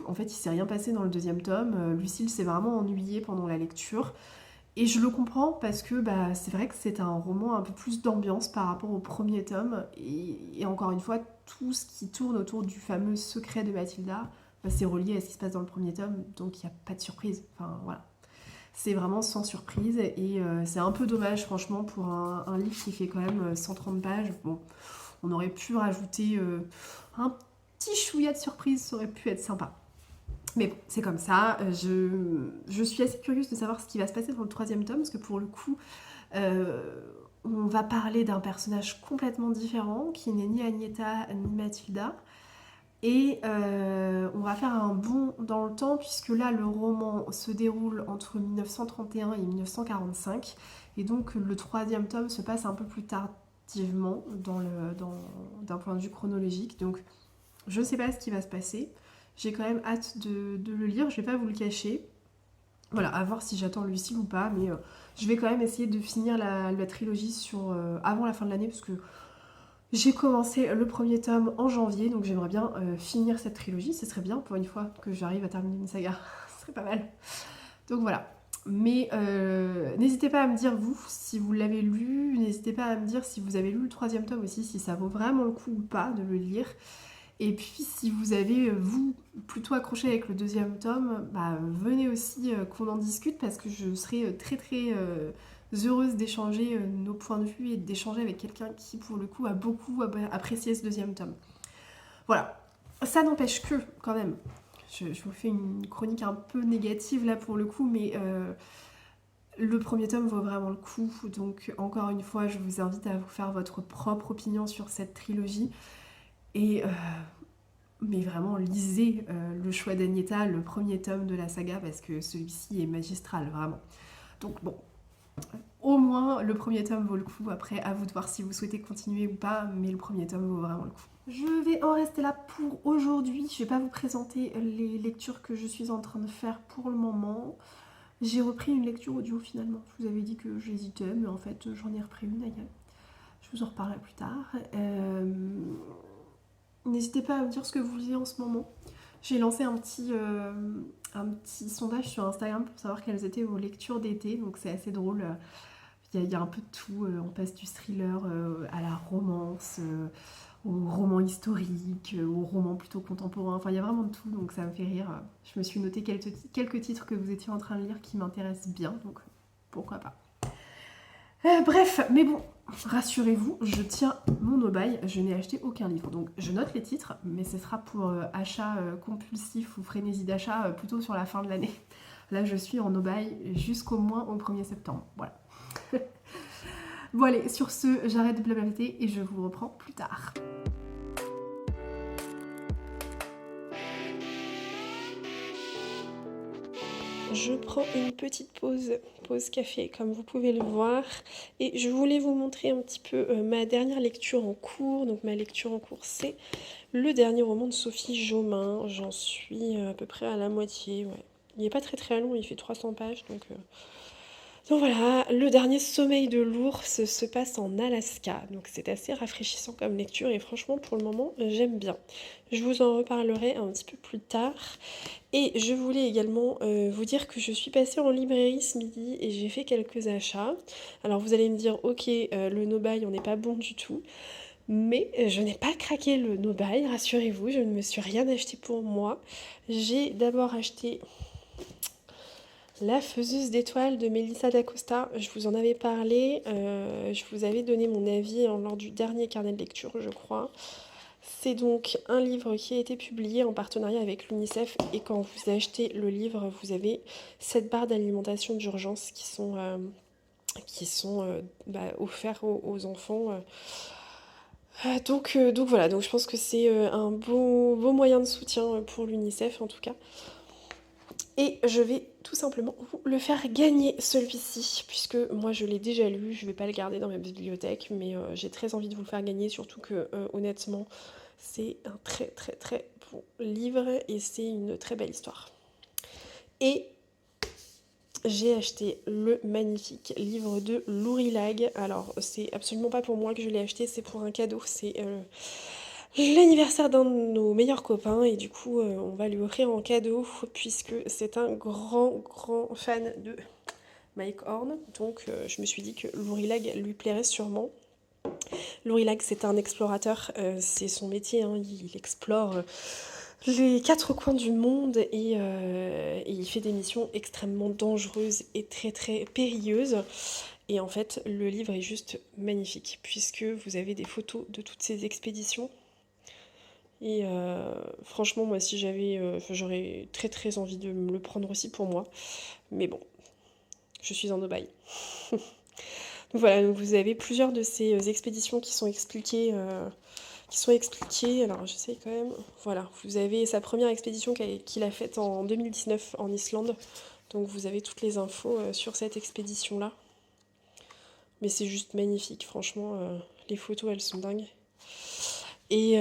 en fait il s'est rien passé dans le deuxième tome, Lucille s'est vraiment ennuyée pendant la lecture et je le comprends parce que c'est vrai que c'est un roman un peu plus d'ambiance par rapport au premier tome et encore une fois tout ce qui tourne autour du fameux secret de Mathilda c'est relié à ce qui se passe dans le premier tome donc il n'y a pas de surprise, enfin voilà. C'est vraiment sans surprise et c'est un peu dommage franchement pour un livre qui fait quand même 130 pages. Bon, on aurait pu rajouter un petit chouïa de surprise, ça aurait pu être sympa. Mais bon, c'est comme ça. Je suis assez curieuse de savoir ce qui va se passer dans le troisième tome, parce que pour le coup, on va parler d'un personnage complètement différent, qui n'est ni Agneta ni Mathilda. Et on va faire un bond dans le temps, puisque là, le roman se déroule entre 1931 et 1945. Et donc, le troisième tome se passe un peu plus tardivement d'un point de vue chronologique. Donc, je ne sais pas ce qui va se passer. J'ai quand même hâte de le lire, je ne vais pas vous le cacher. Voilà, à voir si j'attends Lucille ou pas, mais je vais quand même essayer de finir la trilogie avant la fin de l'année, parce que j'ai commencé le premier tome en janvier, donc j'aimerais bien finir cette trilogie. Ce serait bien pour une fois que j'arrive à terminer une saga. Ce serait pas mal. Donc voilà. Mais n'hésitez pas à me dire vous si vous l'avez lu. N'hésitez pas à me dire si vous avez lu le troisième tome aussi, si ça vaut vraiment le coup ou pas de le lire. Et puis si vous avez, vous, plutôt accroché avec le deuxième tome, venez aussi qu'on en discute parce que je serai très très heureuse d'échanger nos points de vue et d'échanger avec quelqu'un qui pour le coup a beaucoup apprécié ce deuxième tome. Voilà, ça n'empêche que quand même, je vous fais une chronique un peu négative là pour le coup, mais le premier tome vaut vraiment le coup, donc encore une fois je vous invite à vous faire votre propre opinion sur cette trilogie. Et mais vraiment, lisez le choix d'Agneta, le premier tome de la saga, parce que celui-ci est magistral, vraiment. Donc bon, au moins le premier tome vaut le coup. Après, à vous de voir si vous souhaitez continuer ou pas, mais le premier tome vaut vraiment le coup. Je vais en rester là pour aujourd'hui. Je vais pas vous présenter les lectures que je suis en train de faire pour le moment. J'ai repris une lecture audio finalement. Je vous avais dit que j'hésitais, mais en fait j'en ai repris une ailleurs. Je vous en reparlerai plus tard. N'hésitez pas à me dire ce que vous lisez en ce moment. J'ai lancé un petit un petit sondage sur Instagram pour savoir quelles étaient vos lectures d'été, donc c'est assez drôle. Il y a un peu de tout, on passe du thriller à la romance, au roman historique, au roman plutôt contemporain, enfin il y a vraiment de tout, donc ça me fait rire. Je me suis noté quelques titres que vous étiez en train de lire qui m'intéressent bien, donc pourquoi pas. Bref, mais bon, rassurez-vous, je tiens mon aubaine, je n'ai acheté aucun livre, donc je note les titres, mais ce sera pour achat compulsif ou frénésie d'achat plutôt sur la fin de l'année. Là je suis en aubaine jusqu'au moins au 1er septembre, voilà. Bon allez, sur ce, j'arrête de blablater et je vous reprends plus tard. Je prends une petite pause café comme vous pouvez le voir, et je voulais vous montrer un petit peu ma dernière lecture en cours. Donc ma lecture en cours, c'est le dernier roman de Sophie Jomain. J'en suis à peu près à la moitié, ouais. Il n'est pas très long, il fait 300 pages, donc voilà, le dernier Sommeil de l'ours se passe en Alaska, donc c'est assez rafraîchissant comme lecture et franchement pour le moment j'aime bien. Je vous en reparlerai un petit peu plus tard. Et je voulais également vous dire que je suis passée en librairie ce midi et j'ai fait quelques achats. Alors vous allez me dire, ok, le no-buy on n'est pas bon du tout, mais je n'ai pas craqué le no-buy, rassurez-vous, je ne me suis rien acheté pour moi. J'ai d'abord acheté La faiseuse d'étoiles de Melissa d'Acosta. Je vous en avais parlé, je vous avais donné mon avis lors du dernier carnet de lecture, je crois. C'est donc un livre qui a été publié en partenariat avec l'UNICEF, et quand vous achetez le livre, vous avez 7 barres d'alimentation d'urgence qui sont offerts aux enfants. Donc voilà, donc je pense que c'est un beau moyen de soutien pour l'UNICEF en tout cas. Et je vais tout simplement vous le faire gagner celui-ci, puisque moi je l'ai déjà lu, je ne vais pas le garder dans ma bibliothèque, mais j'ai très envie de vous le faire gagner, surtout que honnêtement, c'est un très bon livre et c'est une très belle histoire. Et j'ai acheté le magnifique livre de Lourilag. Alors c'est absolument pas pour moi que je l'ai acheté, c'est pour un cadeau, c'est l'anniversaire d'un de nos meilleurs copains et du coup on va lui offrir en cadeau puisque c'est un grand fan de Mike Horn, donc je me suis dit que Lourilag lui plairait sûrement. Lourilag c'est un explorateur, c'est son métier, hein, il explore les 4 coins du monde et il fait des missions extrêmement dangereuses et très périlleuses. Et en fait, le livre est juste magnifique puisque vous avez des photos de toutes ces expéditions. Et franchement, moi, si j'avais, j'aurais très envie de me le prendre aussi pour moi. Mais bon, je suis en aubaine. Donc voilà, donc vous avez plusieurs de ces expéditions qui sont expliquées. Alors j'essaie quand même. Voilà, vous avez sa première expédition qu'il a faite en 2019 en Islande. Donc vous avez toutes les infos sur cette expédition-là. Mais c'est juste magnifique, franchement, les photos elles sont dingues. Et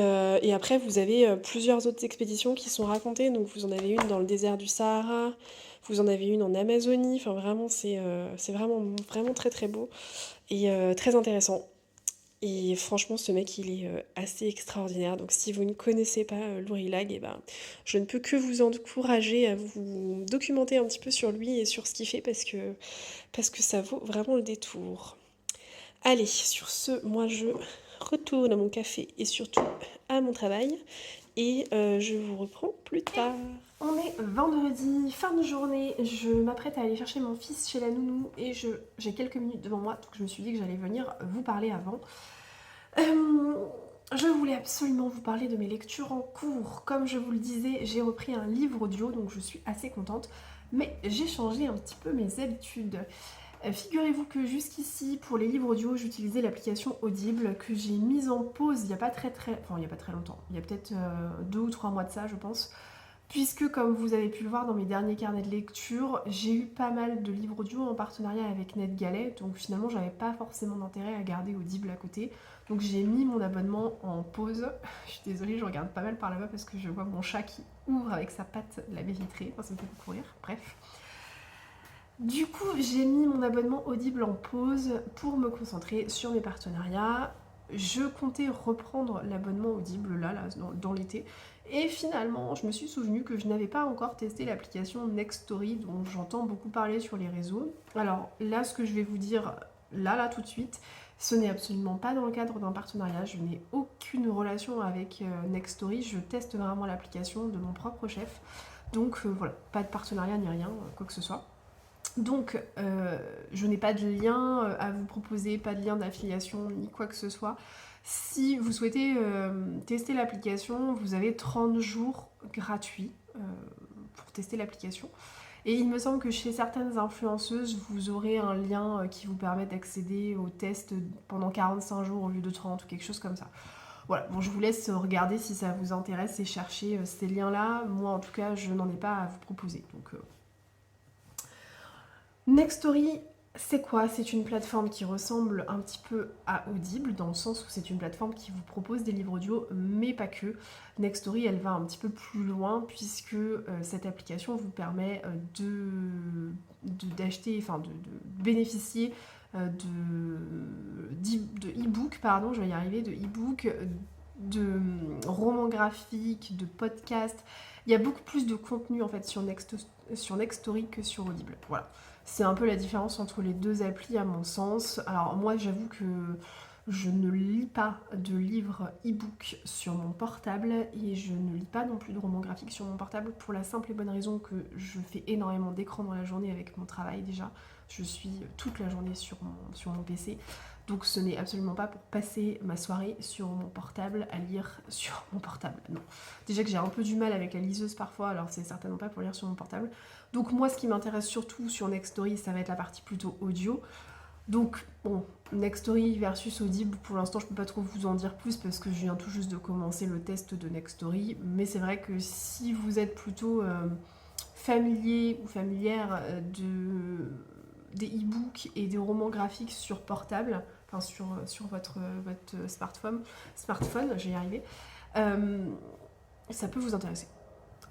après vous avez plusieurs autres expéditions qui sont racontées. Donc vous en avez une dans le désert du Sahara, vous en avez une en Amazonie. Enfin vraiment c'est vraiment très beau et très intéressant. Et franchement, ce mec, il est assez extraordinaire. Donc si vous ne connaissez pas Lourilag, eh ben, je ne peux que vous encourager à vous documenter un petit peu sur lui et sur ce qu'il fait parce que ça vaut vraiment le détour. Allez, sur ce, moi je retourne à mon café et surtout à mon travail et je vous reprends plus tard. On est vendredi, fin de journée, je m'apprête à aller chercher mon fils chez la nounou et j'ai quelques minutes devant moi, donc je me suis dit que j'allais venir vous parler avant. Je voulais absolument vous parler de mes lectures en cours. Comme je vous le disais, j'ai repris un livre audio, donc je suis assez contente, mais j'ai changé un petit peu mes habitudes. Figurez-vous que jusqu'ici, pour les livres audio, j'utilisais l'application Audible que j'ai mise en pause il n'y a pas très longtemps. Il y a peut-être 2 ou 3 mois de ça, je pense. Puisque, comme vous avez pu le voir dans mes derniers carnets de lecture, j'ai eu pas mal de livres audio en partenariat avec NetGalley, donc finalement j'avais pas forcément d'intérêt à garder Audible à côté. Donc j'ai mis mon abonnement en pause. Je suis désolée, je regarde pas mal par là-bas parce que je vois mon chat qui ouvre avec sa patte la baie vitrée. Enfin, ça me fait beaucoup rire, bref. Du coup, j'ai mis mon abonnement Audible en pause pour me concentrer sur mes partenariats. je comptais reprendre l'abonnement Audible là dans l'été. Et finalement, je me suis souvenu que je n'avais pas encore testé l'application Nextory dont j'entends beaucoup parler sur les réseaux. Alors là, ce que je vais vous dire là tout de suite, ce n'est absolument pas dans le cadre d'un partenariat. Je n'ai aucune relation avec Nextory. Je teste vraiment l'application de mon propre chef. Donc voilà, pas de partenariat ni rien, quoi que ce soit. Donc, je n'ai pas de lien à vous proposer, pas de lien d'affiliation, ni quoi que ce soit. Si vous souhaitez tester l'application, vous avez 30 jours gratuits pour tester l'application. Et il me semble que chez certaines influenceuses, vous aurez un lien qui vous permet d'accéder au test pendant 45 jours au lieu de 30 ou quelque chose comme ça. Voilà, bon, je vous laisse regarder si ça vous intéresse et chercher ces liens-là. Moi, en tout cas, je n'en ai pas à vous proposer. Donc, Nextory, c'est quoi? C'est une plateforme qui ressemble un petit peu à Audible, dans le sens où c'est une plateforme qui vous propose des livres audio, mais pas que. Nextory, elle va un petit peu plus loin, puisque cette application vous permet d'acheter, enfin de bénéficier de e-book, pardon, je vais y arriver, de e-book, de romans graphiques, de podcasts. Il y a beaucoup plus de contenu en fait sur Nextory que sur Audible. Voilà. C'est un peu la différence entre les deux applis à mon sens. Alors moi j'avoue que je ne lis pas de livres e-book sur mon portable et je ne lis pas non plus de romans graphiques sur mon portable pour la simple et bonne raison que je fais énormément d'écran dans la journée avec mon travail déjà. Je suis toute la journée sur mon PC. Donc ce n'est absolument pas pour passer ma soirée sur mon portable à lire sur mon portable. Non. Déjà que j'ai un peu du mal avec la liseuse parfois, alors c'est certainement pas pour lire sur mon portable. Donc moi ce qui m'intéresse surtout sur Nextory, ça va être la partie plutôt audio. Donc bon, Nextory versus Audible, pour l'instant je peux pas trop vous en dire plus parce que je viens tout juste de commencer le test de Nextory. Mais c'est vrai que si vous êtes plutôt familier ou familière des e-books et des romans graphiques sur portable, enfin sur votre smartphone, je vais y arriver, ça peut vous intéresser.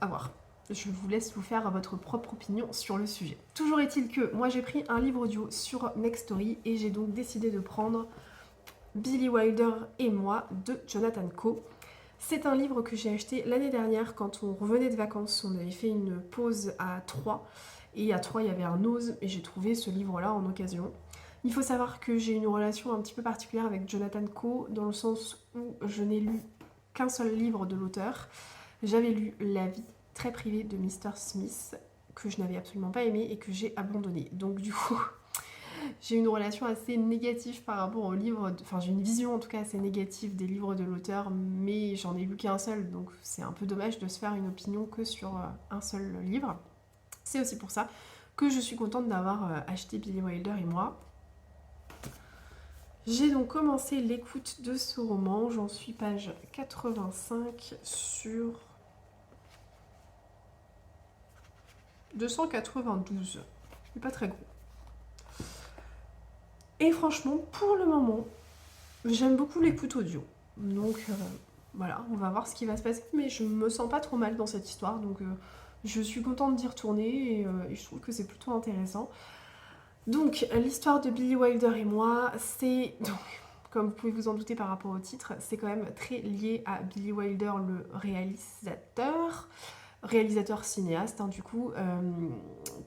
À voir. Je vous laisse vous faire votre propre opinion sur le sujet. Toujours est-il que moi j'ai pris un livre audio sur Nextory et j'ai donc décidé de prendre Billy Wilder et moi de Jonathan Coe. C'est un livre que j'ai acheté l'année dernière quand on revenait de vacances. On avait fait une pause à Troyes et à Troyes il y avait un Ose et j'ai trouvé ce livre-là en occasion. Il faut savoir que j'ai une relation un petit peu particulière avec Jonathan Coe dans le sens où je n'ai lu qu'un seul livre de l'auteur. J'avais lu La vie très privée de Mr. Smith que je n'avais absolument pas aimé et que j'ai abandonné. Donc du coup, j'ai une relation assez négative par rapport aux livres, enfin j'ai une vision en tout cas assez négative des livres de l'auteur, mais j'en ai lu qu'un seul, donc c'est un peu dommage de se faire une opinion que sur un seul livre. C'est aussi pour ça que je suis contente d'avoir acheté Billy Wilder et moi. J'ai donc commencé l'écoute de ce roman, j'en suis page 85 sur 292. C'est pas très gros. Et franchement, pour le moment, j'aime beaucoup l'écoute audio. Donc voilà, on va voir ce qui va se passer. Mais je me sens pas trop mal dans cette histoire. Donc je suis contente d'y retourner et je trouve que c'est plutôt intéressant. Donc l'histoire de Billy Wilder et moi, c'est... Donc, comme vous pouvez vous en douter par rapport au titre, c'est quand même très lié à Billy Wilder, le réalisateur cinéaste, hein, du coup,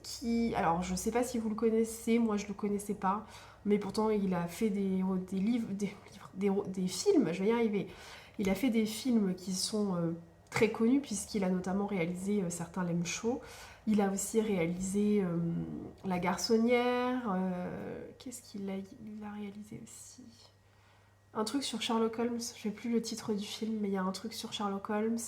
qui... Alors, je sais pas si vous le connaissez, moi je le connaissais pas, mais pourtant il a fait des films, je vais y arriver. Il a fait des films qui sont très connus, puisqu'il a notamment réalisé certains Lem Show. Il a aussi réalisé La Garçonnière. Qu'est-ce qu'il a... Il a réalisé aussi un truc sur Sherlock Holmes, je sais plus le titre du film, mais il y a un truc sur Sherlock Holmes.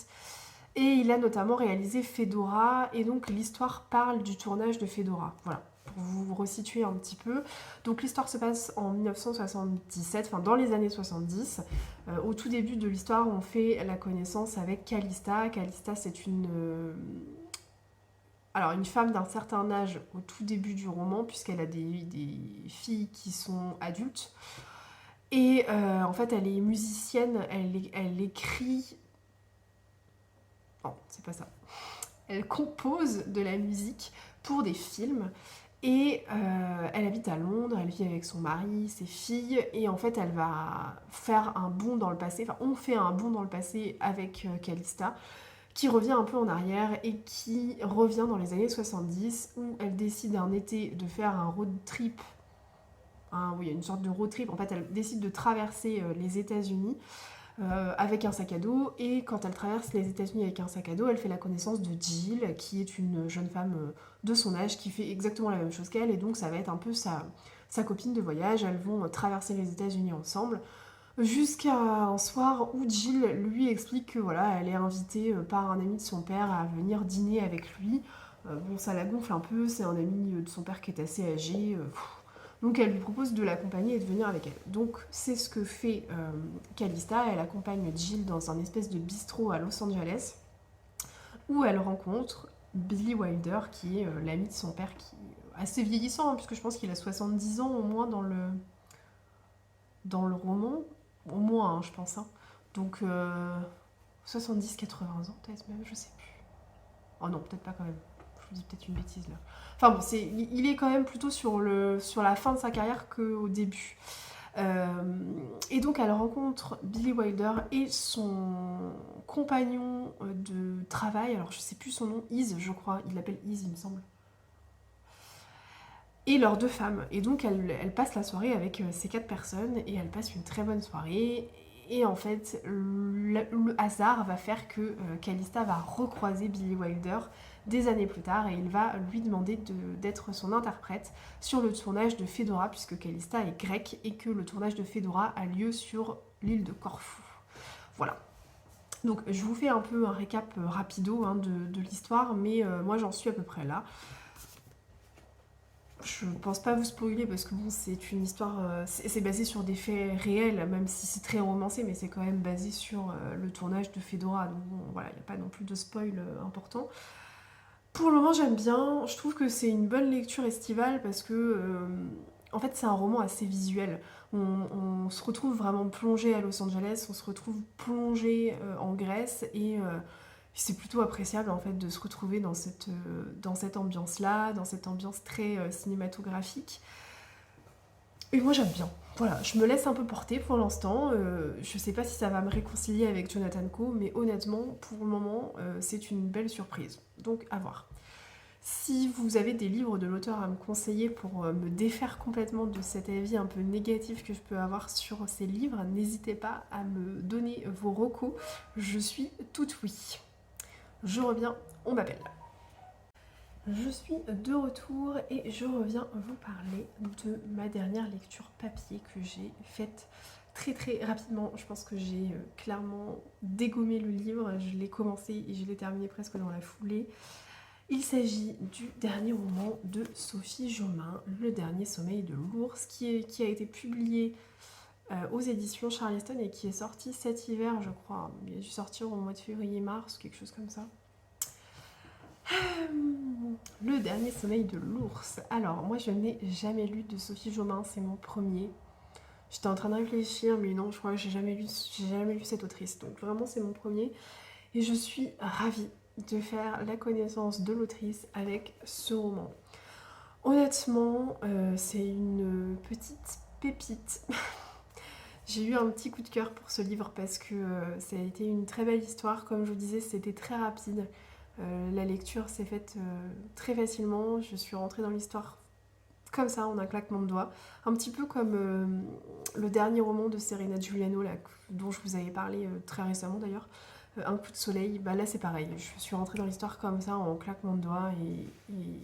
Et il a notamment réalisé Fedora, et donc l'histoire parle du tournage de Fedora. Voilà, pour vous resituer un petit peu. Donc l'histoire se passe en 1977, enfin dans les années 70. Au tout début de l'histoire, on fait la connaissance avec Calista. Calista, c'est une femme d'un certain âge au tout début du roman, puisqu'elle a des filles qui sont adultes. Et en fait, elle est musicienne, elle écrit... Non, c'est pas ça. Elle compose de la musique pour des films. Et elle habite à Londres, elle vit avec son mari, ses filles, et en fait elle va faire un bond dans le passé, enfin on fait un bond dans le passé avec Calista, qui revient un peu en arrière et qui revient dans les années 70, où elle décide un été de faire un road trip, oui, une sorte de road trip, en fait elle décide de traverser les États-Unis avec un sac à dos, et quand elle traverse les États-Unis avec un sac à dos, elle fait la connaissance de Jill, qui est une jeune femme de son âge qui fait exactement la même chose qu'elle, et donc ça va être un peu sa copine de voyage. Elles vont traverser les États-Unis ensemble jusqu'à un soir où Jill lui explique que voilà, elle est invitée par un ami de son père à venir dîner avec lui. Bon, ça la gonfle un peu, c'est un ami de son père qui est assez âgé. Donc elle lui propose de l'accompagner et de venir avec elle. Donc c'est ce que fait Calista, elle accompagne Jill dans un espèce de bistrot à Los Angeles, où elle rencontre Billy Wilder, qui est l'ami de son père, qui est assez vieillissant, hein, puisque je pense qu'il a 70 ans au moins dans le roman, au moins, hein, je pense. Hein. Donc 70-80 ans peut-être même, je sais plus. Oh non, peut-être pas quand même. Je vous dis peut-être une bêtise là. Enfin bon, il est quand même plutôt sur la fin de sa carrière qu'au début. Et donc elle rencontre Billy Wilder et son compagnon de travail, alors je sais plus son nom, Iz je crois, il l'appelle Iz il me semble. Et leurs deux femmes. Et donc elle passe la soirée avec ces quatre personnes et elle passe une très bonne soirée. Et en fait, le hasard va faire que Calista va recroiser Billy Wilder des années plus tard et il va lui demander d'être son interprète sur le tournage de Fedora, puisque Calista est grecque et que le tournage de Fedora a lieu sur l'île de Corfou. Voilà. Donc je vous fais un peu un récap rapido hein, de l'histoire, mais moi j'en suis à peu près là. Je pense pas vous spoiler parce que bon, c'est une histoire, c'est basé sur des faits réels, même si c'est très romancé, mais c'est quand même basé sur le tournage de Fedora, donc bon, voilà, il n'y a pas non plus de spoil important. Pour le moment, j'aime bien. Je trouve que c'est une bonne lecture estivale parce que, en fait, c'est un roman assez visuel. On se retrouve vraiment plongé à Los Angeles, on se retrouve plongé en Grèce et c'est plutôt appréciable en fait de se retrouver dans cette ambiance-là, dans cette ambiance très cinématographique. Et moi j'aime bien. Voilà, je me laisse un peu porter pour l'instant. Je sais pas si ça va me réconcilier avec Jonathan Coe, mais honnêtement, pour le moment, c'est une belle surprise. Donc à voir. Si vous avez des livres de l'auteur à me conseiller pour me défaire complètement de cet avis un peu négatif que je peux avoir sur ces livres, n'hésitez pas à me donner vos recos. Je suis toute oui. Je reviens, on m'appelle. Je suis de retour et je reviens vous parler de ma dernière lecture papier que j'ai faite très très rapidement. Je pense que j'ai clairement dégommé le livre, je l'ai commencé et je l'ai terminé presque dans la foulée. Il s'agit du dernier roman de Sophie Jomain, Le Dernier Sommeil de l'Ours, qui a été publié aux éditions Charleston et qui est sorti cet hiver, je crois. Il a dû sortir au mois de février-mars, quelque chose comme ça. Le Dernier Sommeil de l'Ours. Alors, moi, je n'ai jamais lu de Sophie Jomain, c'est mon premier. J'étais en train de réfléchir, mais non, je crois que j'ai jamais lu cette autrice. Donc, vraiment, c'est mon premier. Et je suis ravie de faire la connaissance de l'autrice avec ce roman. Honnêtement, c'est une petite pépite. J'ai eu un petit coup de cœur pour ce livre parce que ça a été une très belle histoire. Comme je vous disais, c'était très rapide. La lecture s'est faite très facilement. Je suis rentrée dans l'histoire comme ça, en un claquement de doigts. Un petit peu comme le dernier roman de Serena Giuliano, là, dont je vous avais parlé très récemment d'ailleurs. Un coup de soleil, bah là c'est pareil. Je suis rentrée dans l'histoire comme ça, en claquement de doigts et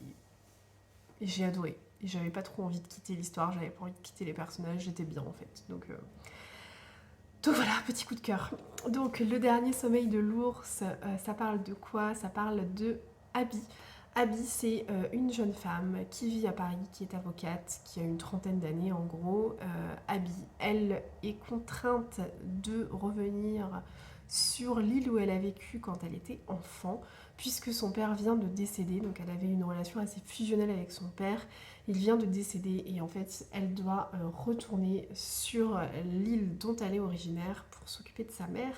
j'ai adoré. Et j'avais pas trop envie de quitter l'histoire, j'avais pas envie de quitter les personnages, j'étais bien en fait. Donc voilà, petit coup de cœur. Donc le dernier sommeil de l'ours, ça parle de quoi? Ça parle de Abby. Abby, c'est une jeune femme qui vit à Paris, qui est avocate, qui a une trentaine d'années en gros. Abby, elle est contrainte de revenir sur l'île où elle a vécu quand elle était enfant, puisque son père vient de décéder, donc elle avait une relation assez fusionnelle avec son père. Il vient de décéder et en fait elle doit retourner sur l'île dont elle est originaire pour s'occuper de sa mère.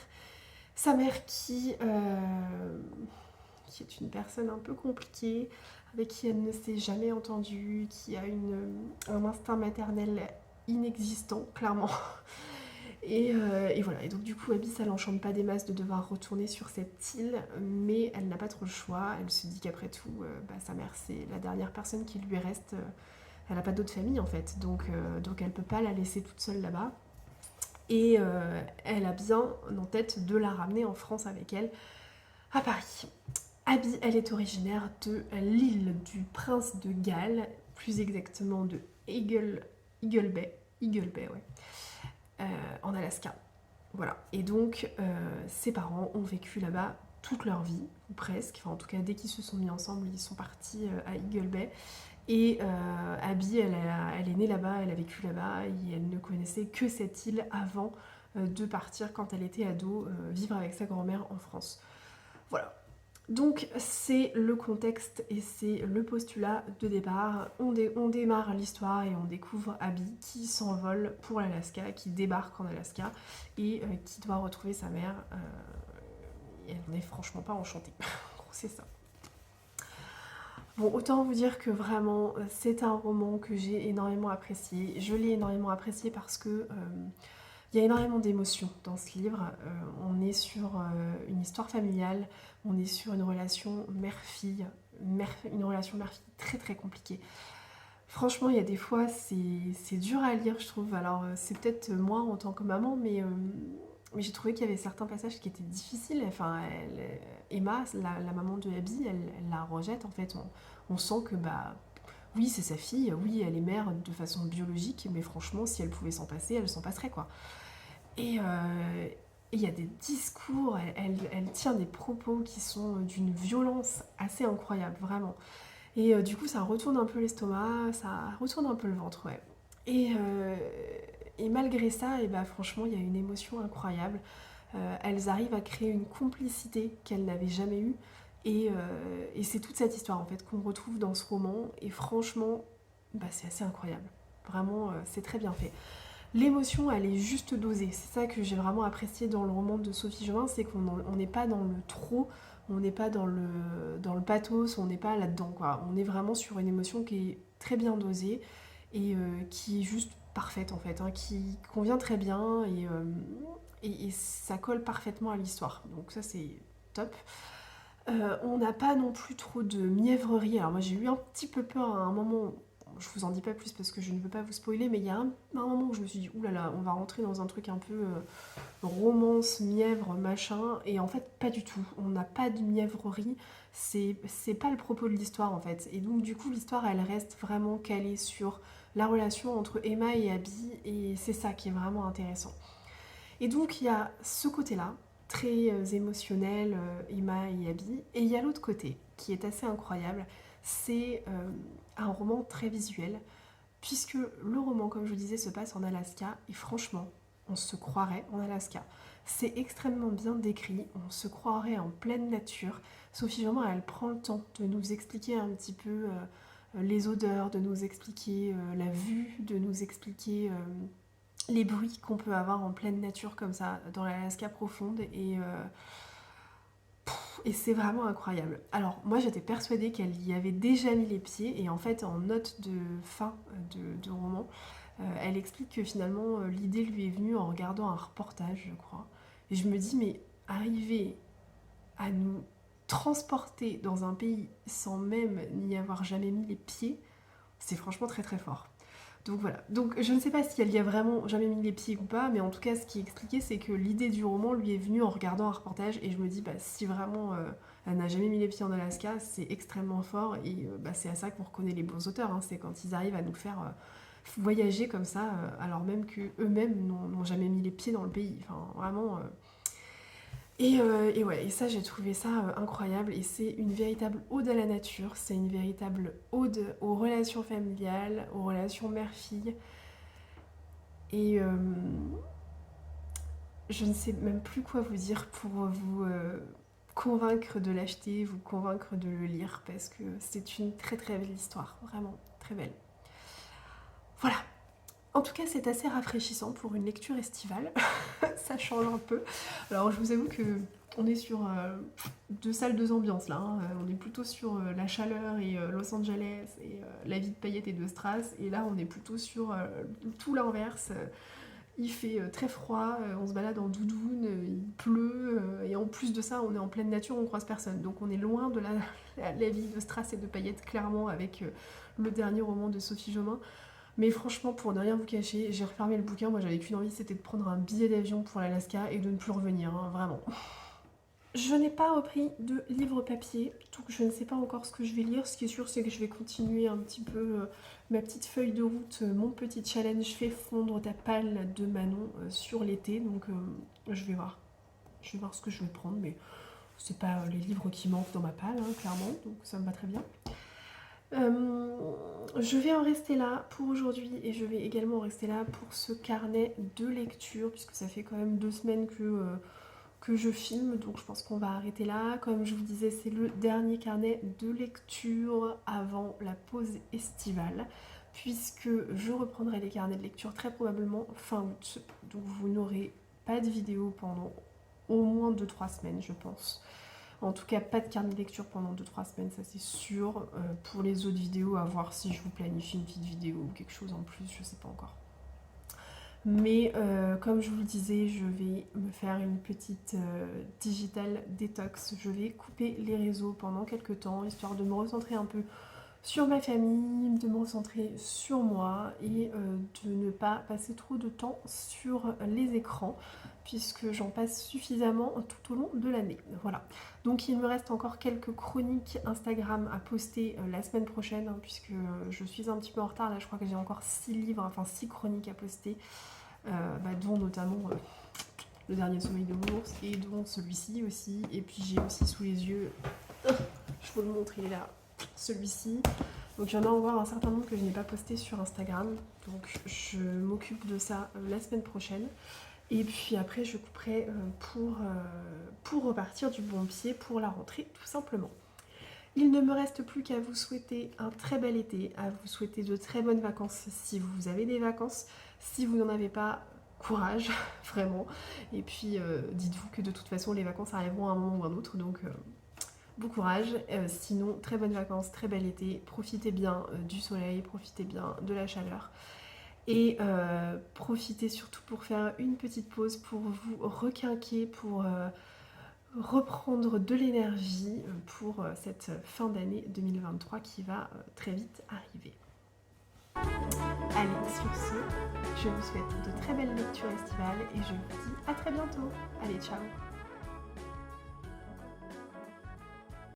Sa mère qui est une personne un peu compliquée, avec qui elle ne s'est jamais entendue, qui a un instinct maternel inexistant, clairement. Et voilà, et donc du coup Abby, ça l'enchante pas des masses de devoir retourner sur cette île, mais elle n'a pas trop le choix. Elle se dit qu'après tout, sa mère c'est la dernière personne qui lui reste. Elle n'a pas d'autre famille en fait, donc elle peut pas la laisser toute seule là-bas. Et elle a bien en tête de la ramener en France avec elle, à Paris. Abby, elle est originaire de l'île du Prince de Galles, plus exactement de Eagle Bay, ouais, en Alaska. Voilà. Et donc, ses parents ont vécu là-bas toute leur vie, ou presque. Enfin, en tout cas, dès qu'ils se sont mis ensemble, ils sont partis à Eagle Bay. Et Abby, elle est née là-bas, elle a vécu là-bas, et elle ne connaissait que cette île avant de partir, quand elle était ado, vivre avec sa grand-mère en France. Voilà. Donc c'est le contexte et c'est le postulat de départ. On démarre l'histoire et on découvre Abby qui s'envole pour l'Alaska, qui débarque en Alaska et qui doit retrouver sa mère. Et elle n'est franchement pas enchantée. En gros, c'est ça. Bon, autant vous dire que vraiment, c'est un roman que j'ai énormément apprécié. Je l'ai énormément apprécié parce que il y a énormément d'émotions dans ce livre. On est sur une histoire familiale, on est sur une relation mère-fille, une relation mère-fille très très compliquée. Franchement, il y a des fois, c'est dur à lire, je trouve. Alors, c'est peut-être moi en tant que maman, mais j'ai trouvé qu'il y avait certains passages qui étaient difficiles. Enfin, Emma, la maman de Abby, elle la rejette en fait. On sent que, oui, c'est sa fille, oui, elle est mère de façon biologique, mais franchement, si elle pouvait s'en passer, elle s'en passerait quoi. Et il y a des discours, elle tient des propos qui sont d'une violence assez incroyable, vraiment. Et du coup, ça retourne un peu l'estomac, ça retourne un peu le ventre, ouais. Et, euh, et malgré ça, franchement, il y a une émotion incroyable. Elles arrivent à créer une complicité qu'elles n'avaient jamais eue. Et c'est toute cette histoire, en fait, qu'on retrouve dans ce roman. Et franchement, c'est assez incroyable. Vraiment, c'est très bien fait. L'émotion, elle est juste dosée. C'est ça que j'ai vraiment apprécié dans le roman de Sophie Jovin, c'est qu'on n'est pas dans le trop, on n'est pas dans le pathos, on n'est pas là-dedans, quoi. On est vraiment sur une émotion qui est très bien dosée et qui est juste parfaite, en fait, hein, qui convient très bien et ça colle parfaitement à l'histoire. Donc ça, c'est top. On n'a pas non plus trop de mièvrerie. Alors moi, j'ai eu un petit peu peur à un moment. Je vous en dis pas plus parce que je ne veux pas vous spoiler, mais il y a un moment où je me suis dit oulala, on va rentrer dans un truc un peu romance, mièvre, machin, et en fait pas du tout. On n'a pas de mièvrerie, c'est pas le propos de l'histoire en fait. Et donc du coup l'histoire elle reste vraiment calée sur la relation entre Emma et Abby, et c'est ça qui est vraiment intéressant. Et donc il y a ce côté-là, très émotionnel, Emma et Abby, et il y a l'autre côté qui est assez incroyable, c'est un roman très visuel, puisque le roman, comme je vous disais, se passe en Alaska, et franchement, on se croirait en Alaska. C'est extrêmement bien décrit, on se croirait en pleine nature. Sophie Jovin, elle prend le temps de nous expliquer un petit peu les odeurs, de nous expliquer la vue, de nous expliquer les bruits qu'on peut avoir en pleine nature comme ça, dans l'Alaska profonde, et c'est vraiment incroyable. Alors moi j'étais persuadée qu'elle y avait déjà mis les pieds, et en fait en note de fin de roman, elle explique que finalement l'idée lui est venue en regardant un reportage, je crois. Et je me dis mais arriver à nous transporter dans un pays sans même n'y avoir jamais mis les pieds, c'est franchement très très fort. Donc voilà. Donc je ne sais pas si elle y a vraiment jamais mis les pieds ou pas, mais en tout cas ce qui est expliqué c'est que l'idée du roman lui est venue en regardant un reportage, et je me dis si vraiment elle n'a jamais mis les pieds en Alaska, c'est extrêmement fort, et c'est à ça qu'on reconnaît les bons auteurs, hein, c'est quand ils arrivent à nous faire voyager comme ça, alors même qu'eux-mêmes n'ont jamais mis les pieds dans le pays. Enfin vraiment. Et ouais, et ça j'ai trouvé ça incroyable, et c'est une véritable ode à la nature, c'est une véritable ode aux relations familiales, aux relations mère-fille, et je ne sais même plus quoi vous dire pour vous convaincre de l'acheter, vous convaincre de le lire, parce que c'est une très très belle histoire, vraiment très belle. Voilà, En tout cas, c'est assez rafraîchissant pour une lecture estivale. Ça change un peu. Alors, je vous avoue que on est sur deux salles, deux ambiances là. Hein. On est plutôt sur la chaleur et Los Angeles et la vie de paillettes et de strass. Et là, on est plutôt sur tout l'inverse. Il fait très froid, on se balade en doudoune, il pleut, et en plus de ça, on est en pleine nature, on croise personne. Donc on est loin de la vie de strass et de paillettes, clairement, avec le dernier roman de Sophie Jomain. Mais franchement, pour ne rien vous cacher, j'ai refermé le bouquin, moi j'avais qu'une envie, c'était de prendre un billet d'avion pour l'Alaska et de ne plus revenir, hein, vraiment. Je n'ai pas repris de livre papier, donc je ne sais pas encore ce que je vais lire. Ce qui est sûr, c'est que je vais continuer un petit peu ma petite feuille de route, mon petit challenge fait fondre ta palle de Manon sur l'été. Donc je vais voir. Je vais voir ce que je vais prendre, mais c'est pas les livres qui manquent dans ma palle, hein, clairement, donc ça me va très bien. Je vais en rester là pour aujourd'hui et je vais également en rester là pour ce carnet de lecture, puisque ça fait quand même 2 semaines que je filme, donc je pense qu'on va arrêter là. Comme je vous disais, c'est le dernier carnet de lecture avant la pause estivale, puisque je reprendrai les carnets de lecture très probablement fin août, donc vous n'aurez pas de vidéo pendant au moins 2-3 semaines, je pense. En tout cas, pas de carnet de lecture pendant 2-3 semaines, ça c'est sûr. Pour les autres vidéos, à voir si je vous planifie une petite vidéo ou quelque chose en plus, je sais pas encore. Mais comme je vous le disais, je vais me faire une petite digital détox. Je vais couper les réseaux pendant quelques temps, histoire de me recentrer un peu sur ma famille, de me recentrer sur moi et de ne pas passer trop de temps sur les écrans, puisque j'en passe suffisamment tout au long de l'année. Voilà. Donc il me reste encore quelques chroniques Instagram à poster la semaine prochaine, hein, puisque je suis un petit peu en retard. Là, je crois que j'ai encore 6 livres, enfin 6 chroniques à poster. Dont notamment Le dernier sommeil de l'ours et dont celui-ci aussi. Et puis j'ai aussi sous les yeux, je vous le montre, il est là, celui-ci. Donc il y en a encore un certain nombre que je n'ai pas posté sur Instagram. Donc je m'occupe de ça la semaine prochaine. Et puis après je couperai pour repartir du bon pied pour la rentrée tout simplement. Il ne me reste plus qu'à vous souhaiter un très bel été, à vous souhaiter de très bonnes vacances si vous avez des vacances. Si vous n'en avez pas, courage, vraiment. Et puis dites-vous que de toute façon les vacances arriveront à un moment ou à un autre, donc bon courage. Sinon, très bonnes vacances, très bel été. Profitez bien du soleil, profitez bien de la chaleur. Et profitez surtout pour faire une petite pause, pour vous requinquer, pour reprendre de l'énergie pour cette fin d'année 2023 qui va très vite arriver. Allez, sur ce, je vous souhaite de très belles lectures estivales et je vous dis à très bientôt. Allez, ciao!